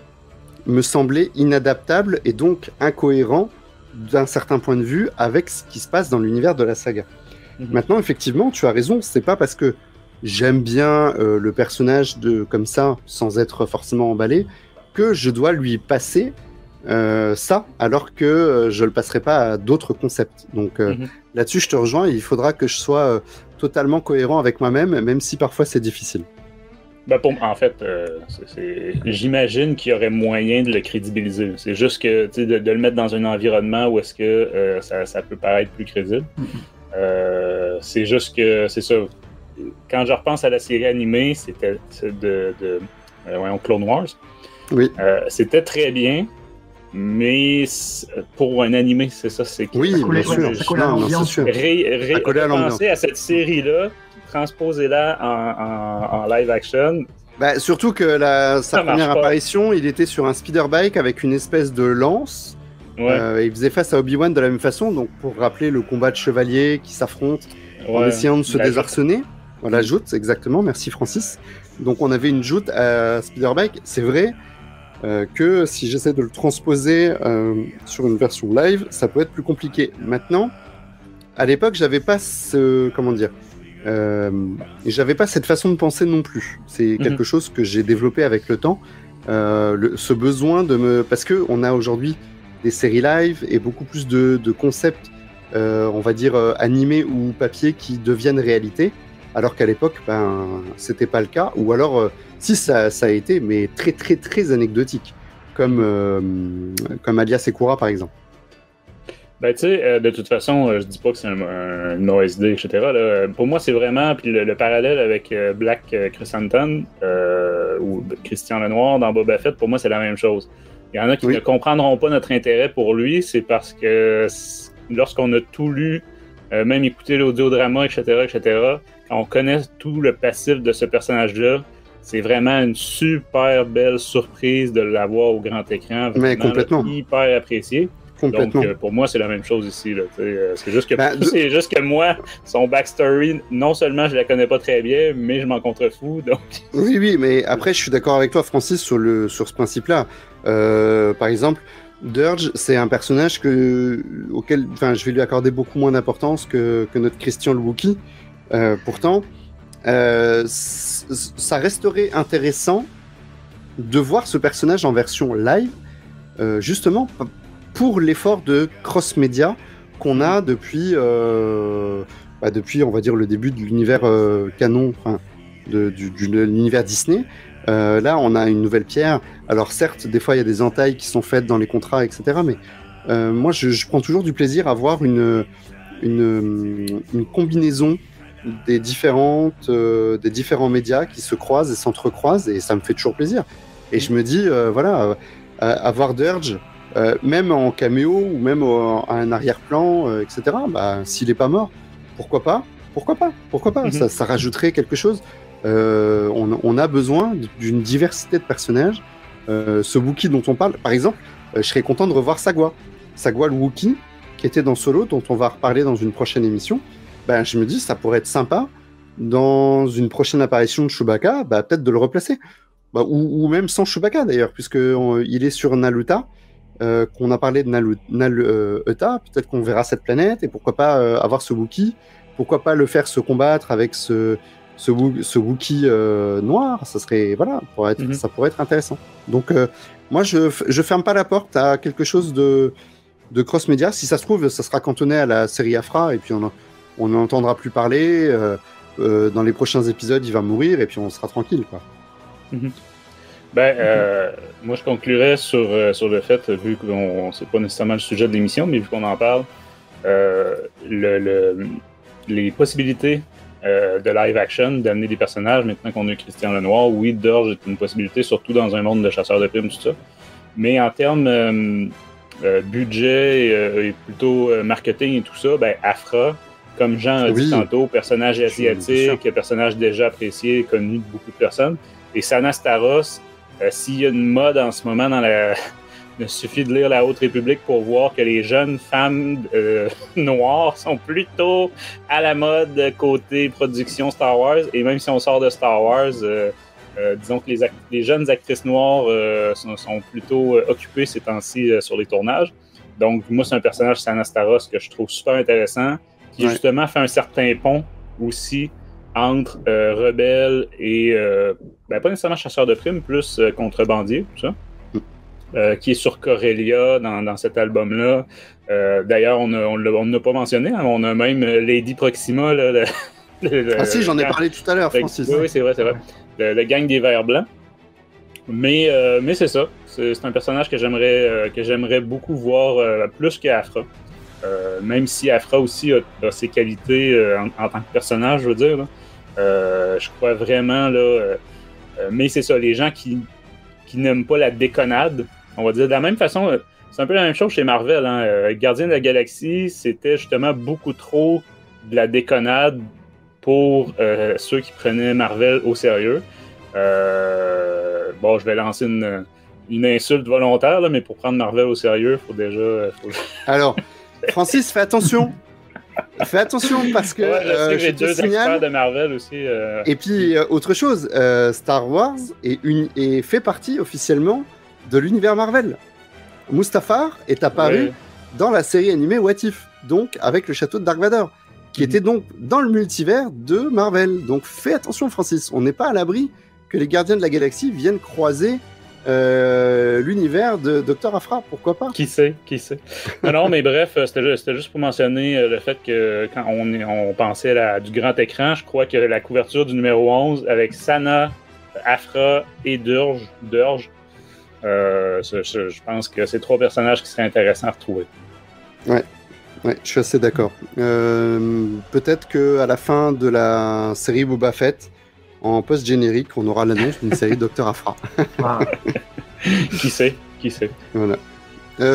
me semblait inadaptable et donc incohérent d'un certain point de vue avec ce qui se passe dans l'univers de la saga. Maintenant, effectivement, tu as raison, c'est pas parce que j'aime bien le personnage comme ça, sans être forcément emballé, que je dois lui passer ça, alors que je le passerai pas à d'autres concepts. Donc là-dessus, je te rejoins, il faudra que je sois totalement cohérent avec moi-même, même si parfois c'est difficile. En fait, j'imagine qu'il y aurait moyen de le crédibiliser. C'est juste que de le mettre dans un environnement où est-ce que ça peut paraître plus crédible. C'est juste que c'est ça. Quand je repense à la série animée, c'était de Clone Wars. Oui. C'était très bien. Mais pour un animé, c'est ça. Oui, bien sûr. Repenser à cette série-là, transposer-la en live action. Surtout que sa première apparition, il était sur un speederbike avec une espèce de lance. Il faisait face à Obi-Wan de la même façon, donc pour rappeler le combat de chevaliers qui s'affrontent en essayant de se désarçonner. Voilà, joute, exactement. Merci Francis. Donc on avait une joute à speederbike. C'est vrai que si j'essaie de le transposer sur une version live, ça peut être plus compliqué. Maintenant, à l'époque, j'avais pas j'avais pas cette façon de penser non plus. C'est quelque chose que j'ai développé avec le temps. Ce besoin parce que on a aujourd'hui des séries live et beaucoup plus de concepts, on va dire animés ou papier qui deviennent réalité. Alors qu'à l'époque, c'était pas le cas. Ou alors, si ça a été, mais très très très anecdotique, comme Alias Sekura par exemple. De toute façon, je dis pas que c'est un OSD, etc. Là. Pour moi, c'est vraiment, puis le parallèle avec Black Chrysanthemum ou Christian Lenoir dans Boba Fett, pour moi, c'est la même chose. Il y en a qui ne comprendront pas notre intérêt pour lui, c'est parce que lorsqu'on a tout lu, même écouté l'audiodrama, etc., quand on connaît tout le passif de ce personnage-là, c'est vraiment une super belle surprise de l'avoir au grand écran. Vraiment, mais complètement. Là, hyper apprécié. Complètement. Donc, pour moi, c'est la même chose ici. Là, c'est juste que moi, son backstory, non seulement je la connais pas très bien, mais je m'en contrefous. Donc... Oui, mais après, je suis d'accord avec toi, Francis, sur ce principe-là. Par exemple, Dirge, c'est un personnage auquel je vais lui accorder beaucoup moins d'importance que notre Christian le Wookie. Pourtant, ça resterait intéressant de voir ce personnage en version live, justement pour l'effort de cross-média qu'on a depuis, on va dire, le début de l'univers canon, de l'univers Disney. Là, on a une nouvelle pierre. Alors certes, des fois, il y a des entailles qui sont faites dans les contrats, etc. Mais moi, je prends toujours du plaisir à voir une combinaison des différents médias qui se croisent et s'entrecroisent, et ça me fait toujours plaisir. Et je me dis, avoir Dirge, même en caméo ou même à un arrière-plan, etc. S'il est pas mort, pourquoi pas Mm-hmm. Ça rajouterait quelque chose. On a besoin d'une diversité de personnages. Ce Wookie dont on parle, par exemple, je serais content de revoir Sagwa le Wookie, qui était dans Solo, dont on va reparler dans une prochaine émission. Je me dis, ça pourrait être sympa dans une prochaine apparition de Chewbacca, peut-être de le replacer. Ou même sans Chewbacca d'ailleurs, puisqu'il est sur Naluta, qu'on a parlé de Naluta, peut-être qu'on verra cette planète, et pourquoi pas avoir ce Wookie, pourquoi pas le faire se combattre avec ce Wookie noir, ça serait, ça pourrait être intéressant. Donc moi je ferme pas la porte à quelque chose de cross-média. Si ça se trouve, ça sera cantonné à la série Aphra, et puis on n'en entendra plus parler. Dans les prochains épisodes, il va mourir, et puis on sera tranquille, quoi. Mm-hmm. Moi je conclurais sur le fait, vu que c'est pas nécessairement le sujet de l'émission, mais vu qu'on en parle, les possibilités de live action, d'amener des personnages, maintenant qu'on a Christian Lenoir, oui, Dirge est une possibilité, surtout dans un monde de chasseurs de primes, tout ça. Mais en termes budget et plutôt marketing et tout ça, Aphra, comme Jean a dit tantôt, personnage asiatique, personnage déjà apprécié, connu de beaucoup de personnes. Et Sana Starros, s'il y a une mode en ce moment il suffit de lire La Haute République pour voir que les jeunes femmes noires sont plutôt à la mode côté production Star Wars. Et même si on sort de Star Wars, disons que les jeunes actrices noires sont plutôt occupées ces temps-ci sur les tournages. Donc moi, c'est un personnage, Sana Starros, que je trouve super intéressant, qui justement fait un certain pont aussi entre rebelles et pas nécessairement chasseurs de primes, plus contrebandiers, tout ça. Qui est sur Corellia dans cet album-là. D'ailleurs, on ne l'a pas mentionné, hein, on a même Lady Proxima. Si, j'en ai parlé tout à l'heure, Francis. Oui, c'est vrai. Le gang des Verts Blancs. Mais c'est ça. C'est un personnage que j'aimerais beaucoup voir plus qu'Aphra. Même si Aphra aussi a ses qualités en tant que personnage, je veux dire. Là. Je crois vraiment, là... mais c'est ça, les gens qui n'aiment pas la déconnade, on va dire de la même façon, c'est un peu la même chose chez Marvel. Hein. Gardiens de la Galaxie, c'était justement beaucoup trop de la déconnade pour ceux qui prenaient Marvel au sérieux. Je vais lancer une insulte volontaire, là, mais pour prendre Marvel au sérieux, il faut déjà... Alors, Francis, fais attention. Fais attention parce que je sais que j'ai deux experts de Marvel aussi. Et puis, autre chose, Star Wars est fait partie officiellement de l'univers Marvel. Mustafar est apparu dans la série animée What If, donc avec le château de Dark Vador, qui était donc dans le multivers de Marvel. Donc fais attention, Francis, on n'est pas à l'abri que les Gardiens de la Galaxie viennent croiser l'univers de Dr. Aphra, pourquoi pas? Qui sait? Non, mais bref, c'était juste pour mentionner le fait que quand on pensait à du grand écran, je crois que la couverture du numéro 11 avec Sana, Aphra et Dirge, je pense que c'est trois personnages qui seraient intéressants à retrouver. Ouais, je suis assez d'accord. Peut-être qu'à la fin de la série Boba Fett, en post-générique, on aura l'annonce d'une série Dr. Aphra. Qui sait? Voilà.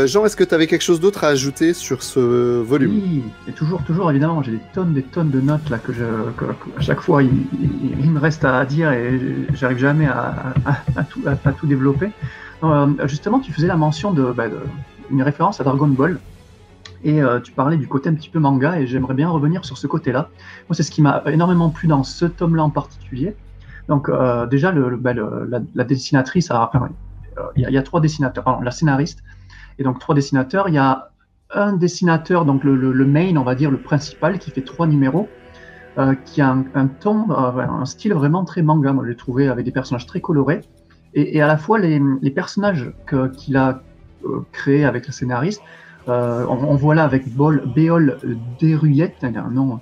Jean, est-ce que tu avais quelque chose d'autre à ajouter sur ce volume? Oui, et toujours, évidemment, j'ai des tonnes de notes là que à chaque fois il me reste à dire et j'arrive jamais à tout développer. Justement, tu faisais la mention une référence à Dragon Ball et tu parlais du côté un petit peu manga et j'aimerais bien revenir sur ce côté-là. Moi, c'est ce qui m'a énormément plu dans ce tome-là en particulier. Donc déjà, la dessinatrice, il y a 3 dessinateurs, pardon, la scénariste. Et donc 3 dessinateurs, il y a un dessinateur, donc le main, on va dire le principal, qui fait 3 numéros, qui a un ton, un style vraiment très manga. Moi, je l'ai trouvé avec des personnages très colorés. Et à la fois, les personnages qu'il a créés avec le scénariste, on voit là avec Béol Deruyet, un nom,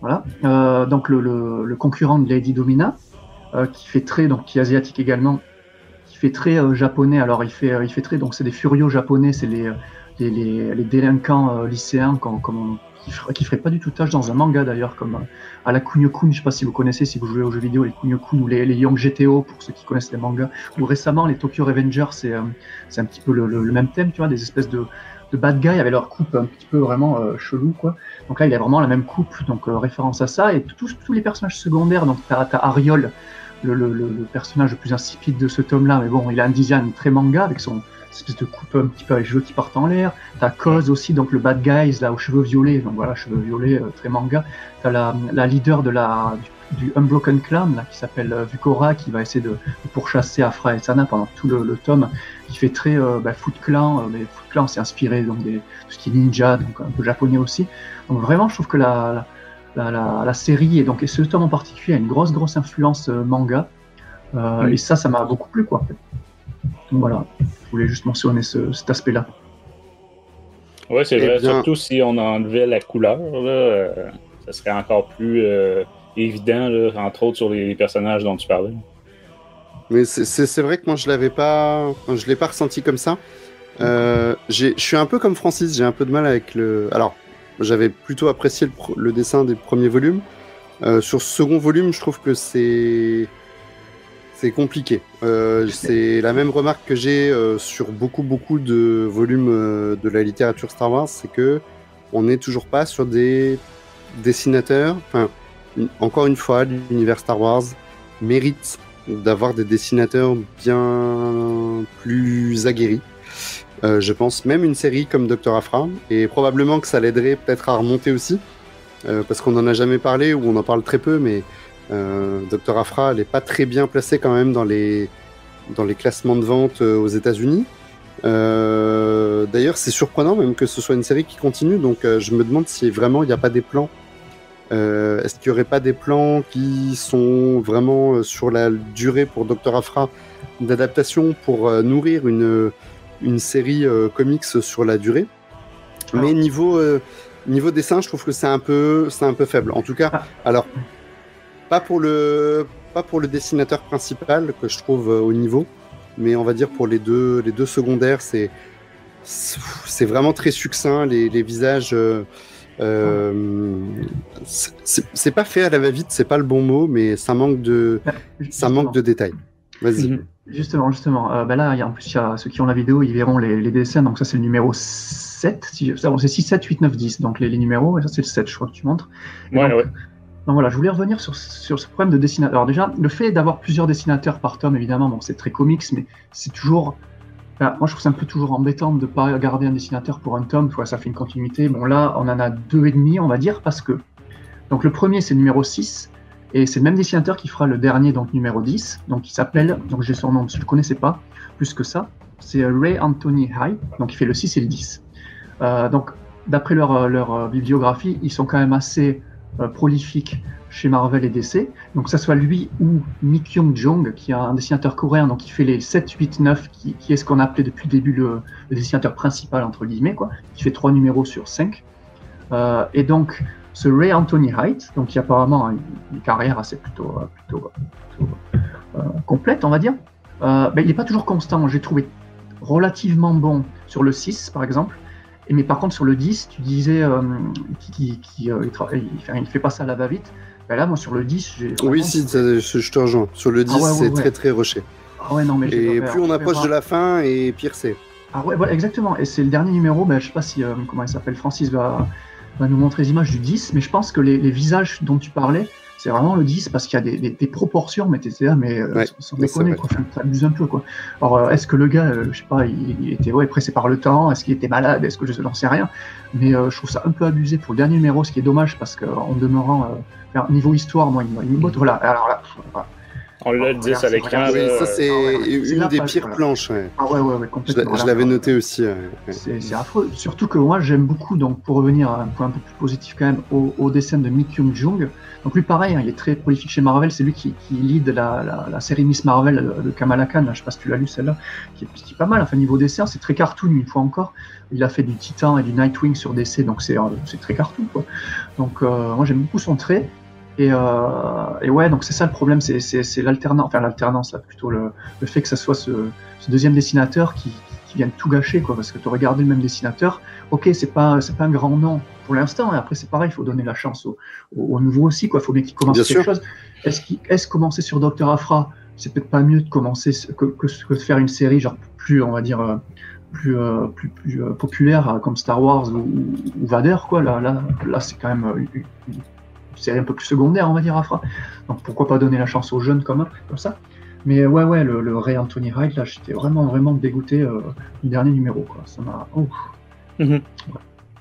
voilà. Donc le concurrent de Lady Domina, qui est asiatique également, fait très japonais. Alors il fait très, donc c'est des furios japonais, c'est les délinquants lycéens qui feraient pas du tout tâche dans un manga d'ailleurs, comme à la Kunio-kun, je sais pas si vous connaissez, si vous jouez aux jeux vidéo, les Kunio-kun ou les Young GTO pour ceux qui connaissent les mangas, ou récemment les Tokyo Revengers, c'est un petit peu le même thème, tu vois, des espèces de bad guys avec leur coupe un petit peu vraiment chelou, quoi. Donc là il a vraiment la même coupe, donc référence à ça. Et tous les personnages secondaires, donc t'as Ariol, le personnage le plus insipide de ce tome-là, mais bon, il a un design très manga avec son espèce de coupe un petit peu avec les cheveux qui partent en l'air. T'as Koz aussi, donc le bad guys là aux cheveux violets, donc voilà, cheveux violets, très manga. T'as la leader du Unbroken Clan là, qui s'appelle Vukora, qui va essayer de pourchasser Afra et Sana pendant tout le tome, qui fait très Foot Clan, mais Foot Clan c'est inspiré donc tout ce qui est ninja, donc un peu japonais aussi. Donc vraiment, je trouve que la série, et ce tome en particulier, a une grosse influence manga, et ça m'a beaucoup plu, quoi, en fait. Donc voilà, je voulais juste mentionner cet aspect-là. Oui, c'est vrai, surtout si on enlevait la couleur, là, ça serait encore plus évident, là, entre autres sur les personnages dont tu parlais. Mais c'est vrai que moi je l'ai pas ressenti comme ça. Je suis un peu comme Francis, j'ai un peu de mal avec alors j'avais plutôt apprécié le dessin des premiers volumes. Sur ce second volume, je trouve que c'est compliqué. C'est la même remarque que j'ai sur beaucoup de volumes de la littérature Star Wars, c'est que on n'est toujours pas sur des dessinateurs. Enfin, encore une fois, l'univers Star Wars mérite d'avoir des dessinateurs bien plus aguerris. Je pense même une série comme Dr. Aphra, et probablement que ça l'aiderait peut-être à remonter aussi, parce qu'on n'en a jamais parlé, ou on en parle très peu, mais Dr. Aphra, elle n'est pas très bien placée quand même dans les classements de vente aux États-Unis. D'ailleurs, c'est surprenant même que ce soit une série qui continue, donc je me demande si vraiment il n'y a pas des plans. Est-ce qu'il n'y aurait pas des plans qui sont vraiment sur la durée pour Dr. Aphra d'adaptation pour nourrir une série comics sur la durée? Mais niveau dessin, je trouve que c'est un peu faible. En tout cas, alors pas pour le dessinateur principal que je trouve au niveau, mais on va dire pour les deux secondaires, c'est vraiment très succinct. Les visages, c'est pas fait à la va-vite, c'est pas le bon mot, mais ça manque de détails. Vas-y. Justement. Là, en plus, il y a ceux qui ont la vidéo, ils verront les dessins. Donc ça, c'est le numéro 7. C'est 6, 7, 8, 9, 10. Donc les numéros, et ça, c'est le 7, je crois que tu montres. Ouais. Donc voilà, je voulais revenir sur ce problème de dessinateur. Alors déjà, le fait d'avoir plusieurs dessinateurs par tome, évidemment, bon, c'est très comics, mais c'est toujours... Enfin, moi, je trouve ça un peu toujours embêtant de ne pas garder un dessinateur pour un tome. Ça fait une continuité. Bon, là, on en a 2,5, on va dire, parce que... Donc le premier, c'est le numéro 6. Et c'est le même dessinateur qui fera le dernier, donc numéro 10, donc il s'appelle, donc j'ai son nom, je ne le connaissais pas, plus que ça, c'est Ray Anthony High, donc il fait le 6 et le 10. Donc d'après leur bibliographie, ils sont quand même assez prolifiques chez Marvel et DC, donc que ce soit lui ou Mi Kyung Jong, qui est un dessinateur coréen, donc qui fait les 7, 8, 9, qui est ce qu'on appelait depuis le début le dessinateur principal, entre guillemets, quoi, qui fait 3 numéros sur 5. Et donc, ce Ray Anthony Height, donc qui apparemment a une carrière assez plutôt complète, on va dire, il n'est pas toujours constant. J'ai trouvé relativement bon sur le 6, par exemple, mais par contre sur le 10, tu disais il fait pas ça à la va-vite. Là, moi, sur le 10, j'ai... Oui, si, je te rejoins. Sur le 10, c'est très rushé. Ah ouais, non, mais et plus on approche de la fin, et pire c'est. Ah ouais, voilà, exactement. Et c'est le dernier numéro, je sais pas si, comment il s'appelle, Francis va nous montrer les images du 10, mais je pense que les visages dont tu parlais, c'est vraiment le 10 parce qu'il y a des proportions, mais t'es là, sans déconner, quoi. Enfin, t'abuses un peu, quoi. Alors, est-ce que le gars, je sais pas, il était pressé par le temps, est-ce qu'il était malade, est-ce que je n'en sais rien, mais je trouve ça un peu abusé pour le dernier numéro, ce qui est dommage parce qu'en demeurant, niveau histoire, moi, il me botte, voilà. Alors là, voilà. On l'a dit à l'écran. Oui, ça c'est une des pires planches. Ouais. Ah ouais, complètement. Je l'avais noté aussi. C'est affreux. Surtout que moi j'aime beaucoup, donc pour revenir à un point un peu plus positif quand même, au dessin de Mi Kyung-jung. Donc lui pareil, il est très prolifique chez Marvel, c'est lui qui lead la série Miss Marvel de Kamala Khan, je sais pas si tu l'as lu celle-là, qui est pas mal, enfin niveau dessin, c'est très cartoon une fois encore. Il a fait du Titan et du Nightwing sur DC, donc c'est très cartoon, quoi. Donc moi j'aime beaucoup son trait. Et ouais, donc c'est ça le problème, c'est l'alternance, là, plutôt le fait que ça soit ce deuxième dessinateur qui vient tout gâcher, quoi, parce que tu aurais gardé le même dessinateur. Ok, c'est pas un grand nom pour l'instant, et après c'est pareil, il faut donner la chance au nouveau aussi, quoi. Il faut bien qu'il commence quelque chose. Est-ce commencer sur Dr. Aphra, c'est peut-être pas mieux de commencer que de faire une série genre plus, on va dire, plus populaire comme Star Wars ou Vader, quoi. Là c'est quand même une série un peu plus secondaire, on va dire, Aphra. Donc pourquoi pas donner la chance aux jeunes comme ça. Mais ouais, le Ray Anthony Hyde, là, j'étais vraiment dégoûté du dernier numéro, quoi. Ça m'a... Ouais.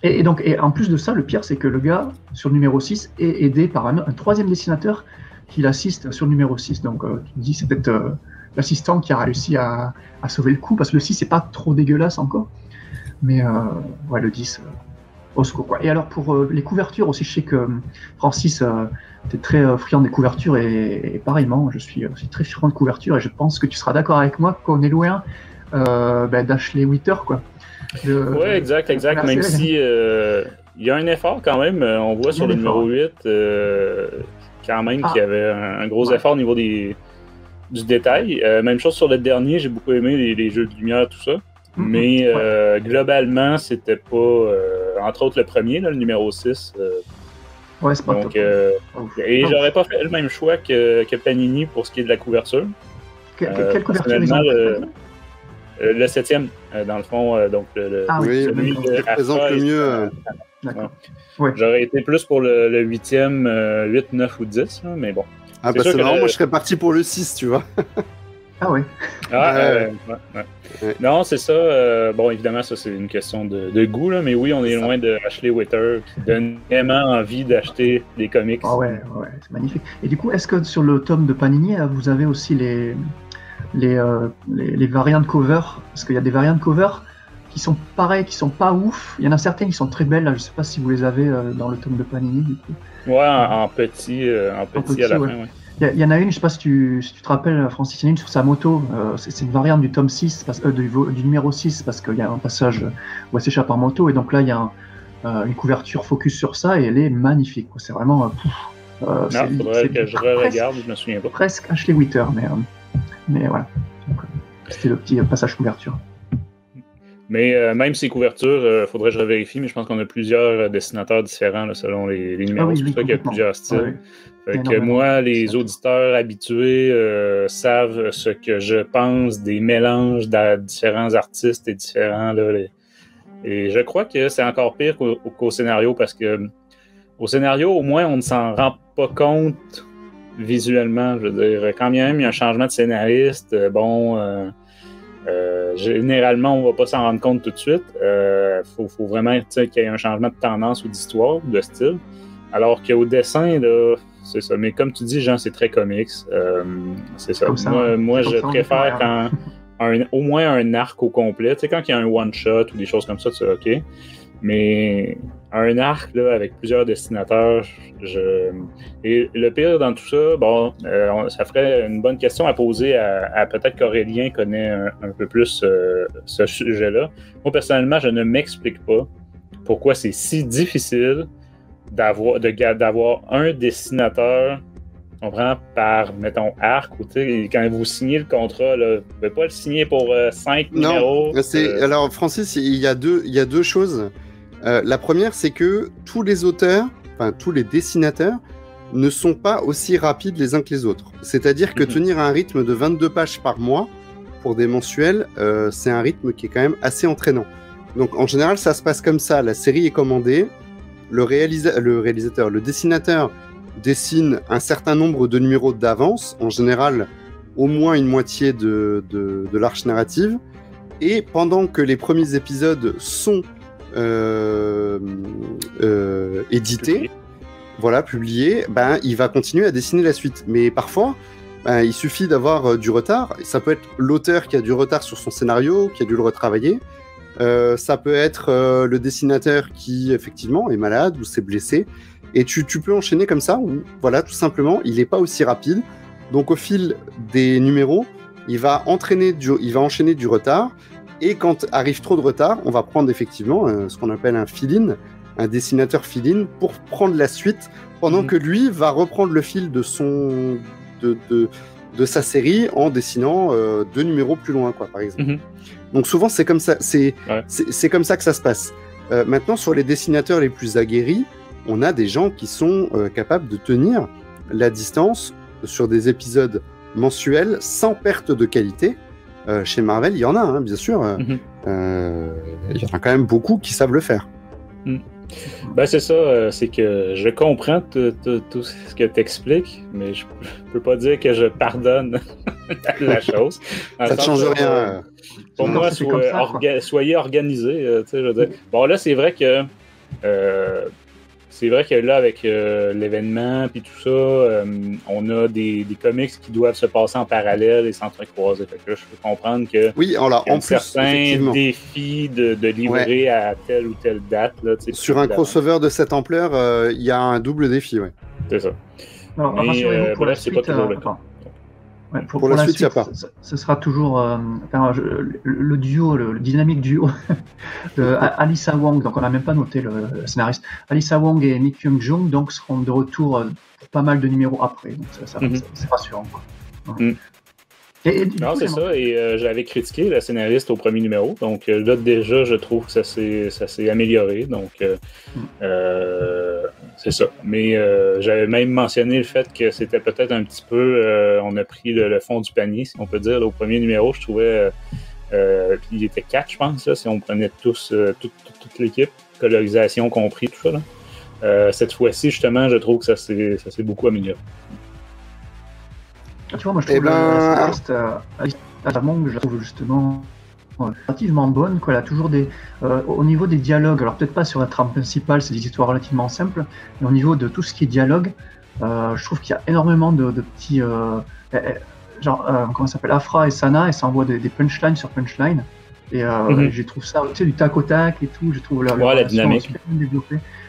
Et donc, en plus de ça, le pire, c'est que le gars, sur le numéro 6, est aidé par un troisième dessinateur qui l'assiste sur le numéro 6. Donc, tu te dis, c'est peut-être l'assistant qui a réussi à sauver le coup, parce que le 6, c'est pas trop dégueulasse encore. Mais ouais, le 10... au secours, quoi. Et alors pour les couvertures aussi, je sais que Francis t'es très friand des couvertures et pareillement, je suis aussi très friand de couverture et je pense que tu seras d'accord avec moi qu'on est loin d'Ashley Witter, quoi. Oui, exact. Même si il y a un effort quand même, on voit sur le numéro 8 quand même qu'il y avait un gros effort au niveau du détail. Même chose sur le dernier, j'ai beaucoup aimé les jeux de lumière, tout ça. Mais globalement, c'était pas... entre autres, le premier, là, le numéro 6. Ouais, c'est pas donc, et j'aurais pas fait le même choix que Panini pour ce qui est de la couverture. Quelle couverture ils ont le 7e, dans le fond. Donc celui qui présente le mieux. D'accord. Ouais. J'aurais été plus pour le 8e, 8, 9 ou 10, là, mais bon. Ah, bah c'est marrant, moi je serais parti pour le 6, tu vois. Ah ouais. Ouais. Non, c'est ça. Bon, évidemment, ça c'est une question de goût, là, mais oui, on est loin de Ashley Witter qui donne vraiment envie d'acheter des comics. Ah ouais, c'est magnifique. Et du coup, est-ce que sur le tome de Panini, vous avez aussi les variantes cover? Parce qu'il y a des variantes cover qui sont pareilles, qui sont pas ouf. Il y en a certaines qui sont très belles. Là, je sais pas si vous les avez dans le tome de Panini, du coup. Ouais, en petit à la fin, ouais. Il y en a une, je sais pas si tu te rappelles, Francis, il y en a une sur sa moto, c'est une variante du tome 6, du numéro 6, parce qu'il y a un passage où elle s'échappe en moto, et donc là il y a une couverture focus sur ça, et elle est magnifique, quoi. C'est vraiment... faudrait que je regarde, je me souviens pas. Presque Ashley Witter, mais voilà. C'était le petit passage couverture. Mais même ces couvertures, faudrait que je vérifie, mais je pense qu'on a plusieurs dessinateurs différents là, selon les numéros. C'est pour ça qu'il y a plusieurs styles. Fait que moi, les auditeurs habitués savent ce que je pense des mélanges de différents artistes et différents. Là, et je crois que c'est encore pire qu'au scénario parce que au scénario, au moins, on ne s'en rend pas compte visuellement. Je veux dire, quand même il y a un changement de scénariste, généralement, on ne va pas s'en rendre compte tout de suite. Faut vraiment qu'il y ait un changement de tendance ou d'histoire, de style. Alors qu'au dessin, là, c'est ça. Mais comme tu dis, Jean, c'est très comics. C'est ça. Moi je préfère quand au moins un arc au complet. Tu sais, quand il y a un one-shot ou des choses comme ça, c'est OK. Mais un arc là, avec plusieurs dessinateurs, et le pire dans tout ça, ça ferait une bonne question à poser à peut-être qu'Aurélien connaît un peu plus ce sujet-là. Moi, personnellement, je ne m'explique pas pourquoi c'est si difficile d'avoir un dessinateur, on prend par, mettons, arc, ou quand vous signez le contrat, là, vous ne pouvez pas le signer pour 5 numéros. Alors, Francis, il y a deux choses. La première, c'est que tous les auteurs, enfin tous les dessinateurs, ne sont pas aussi rapides les uns que les autres. C'est-à-dire que tenir un rythme de 22 pages par mois, pour des mensuels, c'est un rythme qui est quand même assez entraînant. Donc en général, ça se passe comme ça. La série est commandée, le dessinateur dessine un certain nombre de numéros d'avance, en général au moins une moitié de l'arche narrative, et pendant que les premiers épisodes sont édités, publiés, il va continuer à dessiner la suite. Mais parfois, il suffit d'avoir du retard. Ça peut être l'auteur qui a du retard sur son scénario, qui a dû le retravailler. Ça peut être le dessinateur qui, effectivement, est malade ou s'est blessé. Et tu peux enchaîner comme ça, ou voilà, tout simplement, il n'est pas aussi rapide. Donc, au fil des numéros, il va enchaîner du retard. Et quand arrive trop de retard, on va prendre effectivement ce qu'on appelle un fill-in, un dessinateur fill-in, pour prendre la suite, pendant que lui va reprendre le fil de sa série en dessinant 2 numéros plus loin, quoi, par exemple. Donc souvent c'est comme ça, c'est comme ça que ça se passe. Maintenant, sur les dessinateurs les plus aguerris, on a des gens qui sont capables de tenir la distance sur des épisodes mensuels sans perte de qualité. Chez Marvel, il y en a, hein, bien sûr. Il y en a quand même beaucoup qui savent le faire. C'est ça, c'est que je comprends tout ce que tu expliques, mais je peux pas dire que je pardonne la chose. Ça ne change rien. Pour moi, soyez organisés. Je veux dire. Bon, là, c'est vrai que là, avec l'événement puis tout ça, on a des comics qui doivent se passer en parallèle et s'entrecroiser. Fait que là, je peux comprendre que y a un certain défi de livrer à telle ou telle date. Là, sur un crossover de cette ampleur, il y a un double défi. Ouais. C'est ça. Alors, rassurez-vous, pour la suite, c'est pas toujours le cas. Pour la suite, il n'y a pas. Ce sera toujours le duo, le dynamique duo de Alyssa Wong, donc on n'a même pas noté le scénariste. Alyssa Wong et Nick Young-jung donc seront de retour pour pas mal de numéros après, donc c'est rassurant. Non, c'est ça, et j'avais critiqué la scénariste au premier numéro, donc là déjà je trouve que ça s'est amélioré, donc c'est ça. Mais j'avais même mentionné le fait que c'était peut-être un petit peu, on a pris le fond du panier, si on peut dire, là, au premier numéro, je trouvais, il était 4, je pense, là, si on prenait tous, toute l'équipe, colorisation compris, tout ça. Là. Cette fois-ci, justement, je trouve que ça s'est beaucoup amélioré. Tu vois, moi je trouve la scénariste je la trouve justement relativement bonne, quoi. Elle a toujours au niveau des dialogues, alors peut-être pas sur la trame principale, c'est des histoires relativement simples, mais au niveau de tout ce qui est dialogue, je trouve qu'il y a énormément de petits comment ça s'appelle, Afra et Sana, elles s'envoient des punchlines sur punchlines, et je trouve ça, tu sais, du tac au tac et tout, je trouve la dynamique.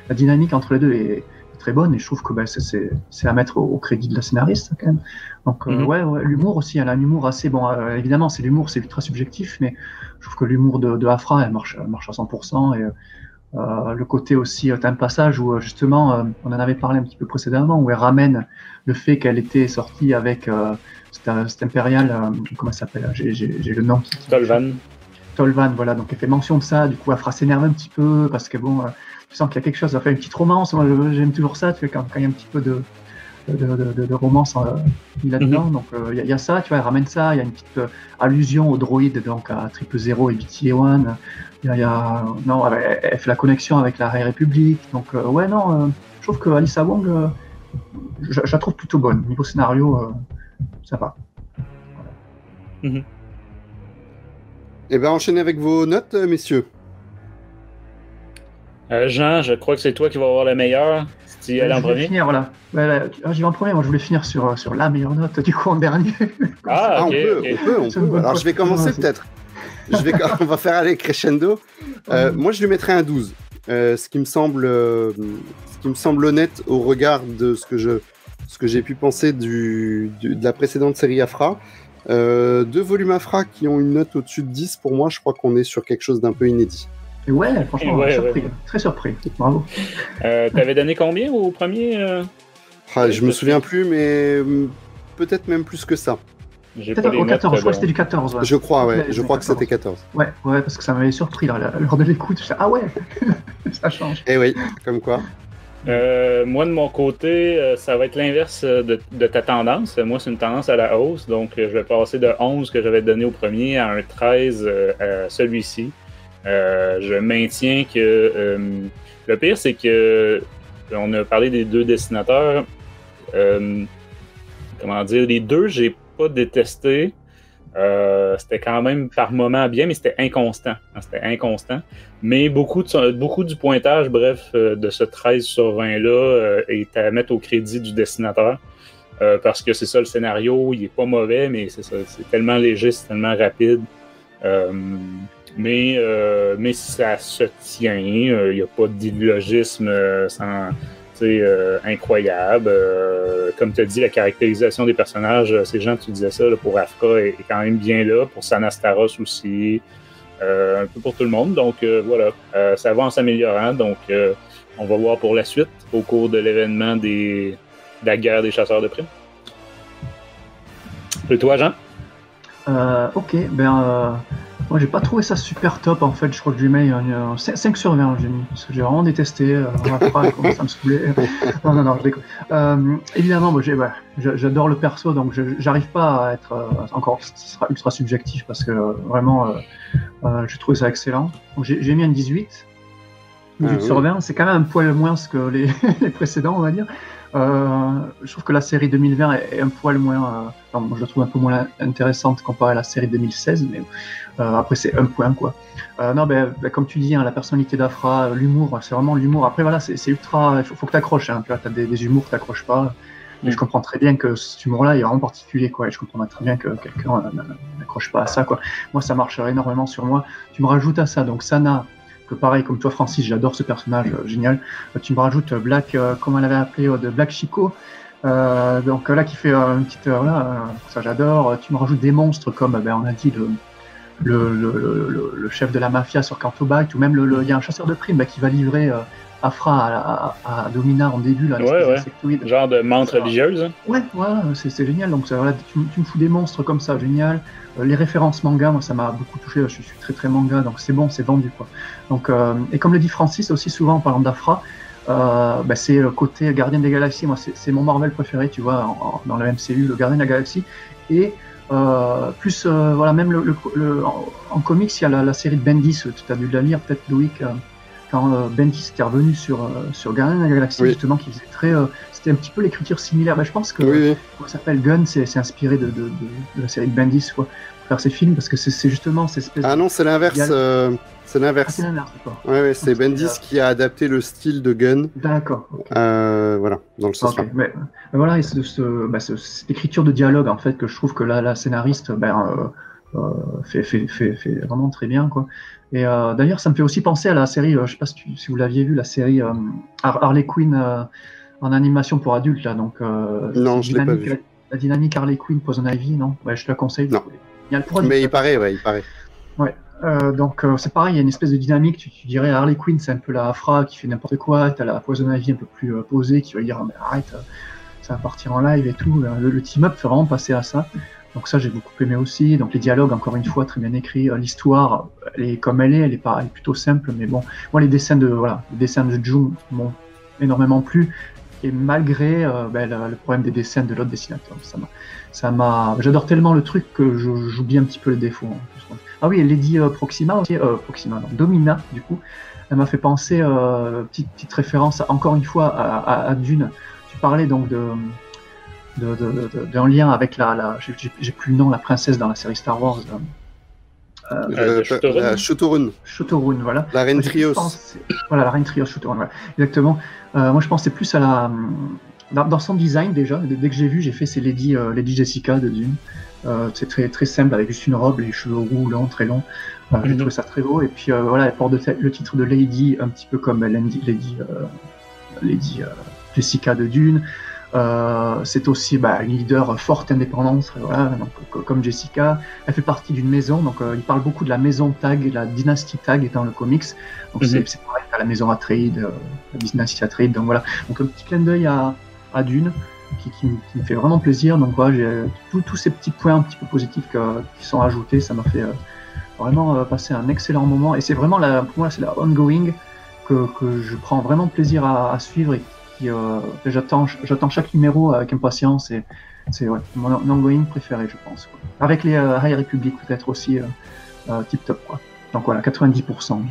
La dynamique entre les deux est très bonne, et je trouve que c'est à mettre au crédit de la scénariste quand même. Donc l'humour aussi, elle a un humour assez bon. Évidemment, c'est ultra subjectif, mais je trouve que l'humour de Afra, elle marche à 100%. Et le côté aussi, t'as un passage où justement, on en avait parlé un petit peu précédemment, où elle ramène le fait qu'elle était sortie avec cet impérial, comment ça s'appelle, j'ai le nom. Tolvan, voilà. Donc elle fait mention de ça. Du coup, Afra s'énerve un petit peu parce que bon. Tu sens qu'il y a quelque chose, ça fait une petite romance. Moi, j'aime toujours ça, tu sais, quand il y a un petit peu de romance là-dedans. Donc, il y a ça, tu vois, elle ramène ça. Il y a une petite allusion aux droïdes, donc à 000 et BT-1. Elle fait la connexion avec la République. Donc, je trouve que Alyssa Wong, je la trouve plutôt bonne. Niveau scénario, ça va. Voilà. Eh bien, enchaînez avec vos notes, messieurs. Jean, je crois que c'est toi qui vas avoir la meilleure. Si tu y allais en premier. Finir, voilà. J'y vais en premier. Moi, je voulais finir sur la meilleure note, du coup, en dernier. On peut. Alors, je vais commencer peut-être. On va faire aller crescendo. Moi, je lui mettrais un 12. Ce qui me semble honnête au regard de ce que j'ai pu penser de la précédente série Afra. 2 volumes Afra qui ont une note au-dessus de 10, pour moi, je crois qu'on est sur quelque chose d'un peu inédit. Ouais, franchement, surpris. Très surpris. Bravo. T'avais donné combien au premier je me souviens plus, mais peut-être même plus que ça. Peut-être au 14, je crois que c'était du 14. Ouais. Je crois que c'était 14. Ouais, parce que ça m'avait surpris lors de l'écoute. Ah ouais, ça change. Eh oui, comme quoi. Moi, de mon côté, ça va être l'inverse de ta tendance. Moi, c'est une tendance à la hausse. Donc, je vais passer de 11 que j'avais donné au premier à un 13 à celui-ci. Je maintiens que le pire, c'est que on a parlé des deux dessinateurs. Comment dire, les deux, j'ai pas détesté. C'était quand même par moments bien, mais c'était inconstant. Mais beaucoup du pointage, bref, de ce 13 sur 20-là est à mettre au crédit du dessinateur. Parce que c'est ça, le scénario, il est pas mauvais, mais c'est ça, c'est tellement léger, c'est tellement rapide. Mais ça se tient, il n'y a pas d'illogisme incroyable. Comme tu as dit, la caractérisation des personnages, ces gens, tu disais ça, là, pour Aphra est quand même bien là, pour Sanastaros aussi, un peu pour tout le monde. Donc voilà, ça va en s'améliorant. Donc on va voir pour la suite au cours de l'événement de la guerre des chasseurs de primes. Et toi, Jean? Ok, moi j'ai pas trouvé ça super top en fait, je crois que je lui mets 5 sur 20, j'ai mis, parce que j'ai vraiment détesté, ça me saoulait. Non, je déconne. Évidemment, moi, j'adore le perso, donc j'arrive pas à être, encore, ce sera ultra subjectif, parce que vraiment, j'ai trouvé ça excellent. Donc j'ai mis un 18 sur 20, c'est quand même un poil moins que les précédents, on va dire. Je trouve que la série 2020 est un poil moins, je la trouve un peu moins intéressante comparée à la série 2016, mais après c'est un point quoi. Comme tu dis, hein, la personnalité d'Aphra, l'humour, c'est vraiment l'humour. Après voilà, c'est ultra, faut que t'accroches, hein, tu vois, t'as des humours que t'accroches pas. Mais je comprends très bien que cet humour-là est vraiment particulier, quoi. Et je comprends très bien que quelqu'un n'accroche pas à ça, quoi. Moi, ça marcherait énormément sur moi. Tu me rajoutes à ça, donc Sana, que pareil, comme toi, Francis, j'adore ce personnage, génial. Tu me rajoutes Black, comment elle avait appelé, de Black Chico. Donc là, qui fait une petite, ça j'adore. Tu me rajoutes des monstres comme, on a dit, le chef de la mafia sur Cantobac, ou même il y a un chasseur de primes qui va livrer Aphra à Domina en début, là, ouais. Genre de menthe religieuse. Hein. Ouais, c'est génial. Donc voilà, tu me fous des monstres comme ça, génial. Les références manga, moi ça m'a beaucoup touché. Je suis très très manga, donc c'est bon, c'est vendu quoi. Donc et comme le dit Francis aussi souvent en parlant d'Aphra, c'est le côté Gardien des Galaxies. Moi c'est mon Marvel préféré, tu vois, dans le MCU, le Gardien de la Galaxie. Et plus voilà, même en comics, il y a la série de Bendis. Tu as dû la lire peut-être, Loïc. Quand Bendis était revenu sur Guardian de la Galaxie, justement, qui faisait c'était un petit peu l'écriture similaire. Je pense que ça s'appelle Gunn, c'est inspiré de la série de Bendis, quoi, pour faire ces films, parce que c'est justement cette espèce. Ah non, c'est l'inverse. C'est l'inverse. C'est l'inverse, d'accord. Ouais, c'est Bendis qui a adapté le style de Gunn. D'accord. Okay. Voilà, dans le sens. Okay. Mais voilà, cette écriture de dialogue, en fait, que je trouve que la scénariste, fait vraiment très bien, quoi. Et d'ailleurs, ça me fait aussi penser à la série, je sais pas si vous l'aviez vu, la série Harley Quinn en animation pour adultes, là. Donc, non, je l'ai pas vu. La dynamique Harley Quinn, Poison Ivy, non? Ouais, je te la conseille. Non. Mais il paraît. Ouais. Donc c'est pareil, il y a une espèce de dynamique. Tu dirais Harley Quinn, c'est un peu la Aphra qui fait n'importe quoi. T'as la Poison Ivy un peu plus posée qui va dire mais arrête, ça va partir en live et tout. Le team-up fait vraiment passer à ça. Donc ça, j'ai beaucoup aimé aussi. Donc les dialogues, encore une fois, très bien écrits. L'histoire, elle est comme elle est plutôt simple. Mais bon, moi, les dessins de June m'ont énormément plu. Et malgré le problème des dessins de l'autre dessinateur, j'adore tellement le truc que j'oublie un petit peu les défauts. En plus. Ah oui, et Lady Proxima aussi, Domina, du coup, elle m'a fait penser, petite référence, encore une fois, à Dune. Tu parlais donc d'un lien avec j'ai plus le nom, la princesse dans la série Star Wars. Shotorun, voilà. La reine Trios. Voilà, la reine Trios, Shotorun, voilà. Exactement. Moi, je pensais plus à dans son design déjà. Dès que j'ai fait c'est Lady Jessica de Dune. C'est très très simple avec juste une robe, les cheveux roux longs, très longs. J'ai trouvé ça très beau. Et puis voilà, elle porte le titre de Lady, un petit peu comme Lady Jessica de Dune. C'est aussi une leader forte, indépendante, voilà, donc, comme Jessica. Elle fait partie d'une maison, donc il parle beaucoup de la maison Tag, la dynastie Tag dans le comics. Donc c'est pareil, à la maison Atreides, la dynastie Atreides. Donc voilà, donc un petit clin d'œil à Dune qui me fait vraiment plaisir. Donc voilà, j'ai tous ces petits points un petit peu positifs qui sont ajoutés. Ça m'a fait vraiment passer un excellent moment. Et c'est vraiment pour moi c'est la ongoing que je prends vraiment plaisir à suivre et j'attends chaque numéro avec impatience et c'est mon ongoing préféré, je pense, quoi. Avec les High Republic peut-être aussi tip top, quoi. Donc voilà, 90%.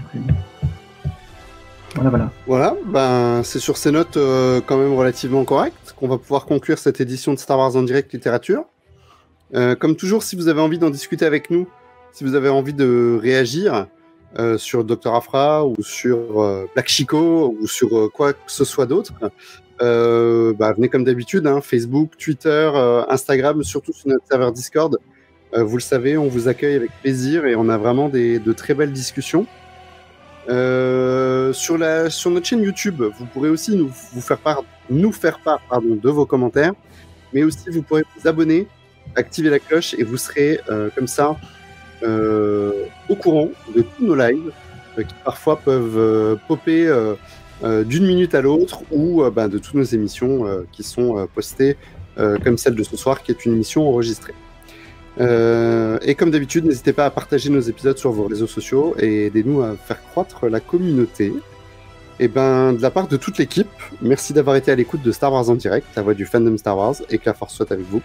Voilà, ben c'est sur ces notes quand même relativement correctes qu'on va pouvoir conclure cette édition de Star Wars en direct littérature. Comme toujours, si vous avez envie d'en discuter avec nous, si vous avez envie de réagir sur Dr. Aphra ou sur Black Chico ou sur quoi que ce soit d'autre, venez comme d'habitude, hein, Facebook, Twitter, Instagram, surtout sur notre serveur Discord. Vous le savez, on vous accueille avec plaisir et on a vraiment de très belles discussions. Sur notre chaîne YouTube, vous pourrez aussi nous faire part de vos commentaires, mais aussi vous pourrez vous abonner, activer la cloche et vous serez comme ça au courant de tous nos lives qui parfois peuvent popper d'une minute à l'autre ou de toutes nos émissions qui sont postées comme celle de ce soir qui est une émission enregistrée. Et comme d'habitude, n'hésitez pas à partager nos épisodes sur vos réseaux sociaux et aidez-nous à faire croître la communauté. Et de la part de toute l'équipe, merci d'avoir été à l'écoute de Star Wars en direct, la voix du fandom Star Wars, et que la force soit avec vous.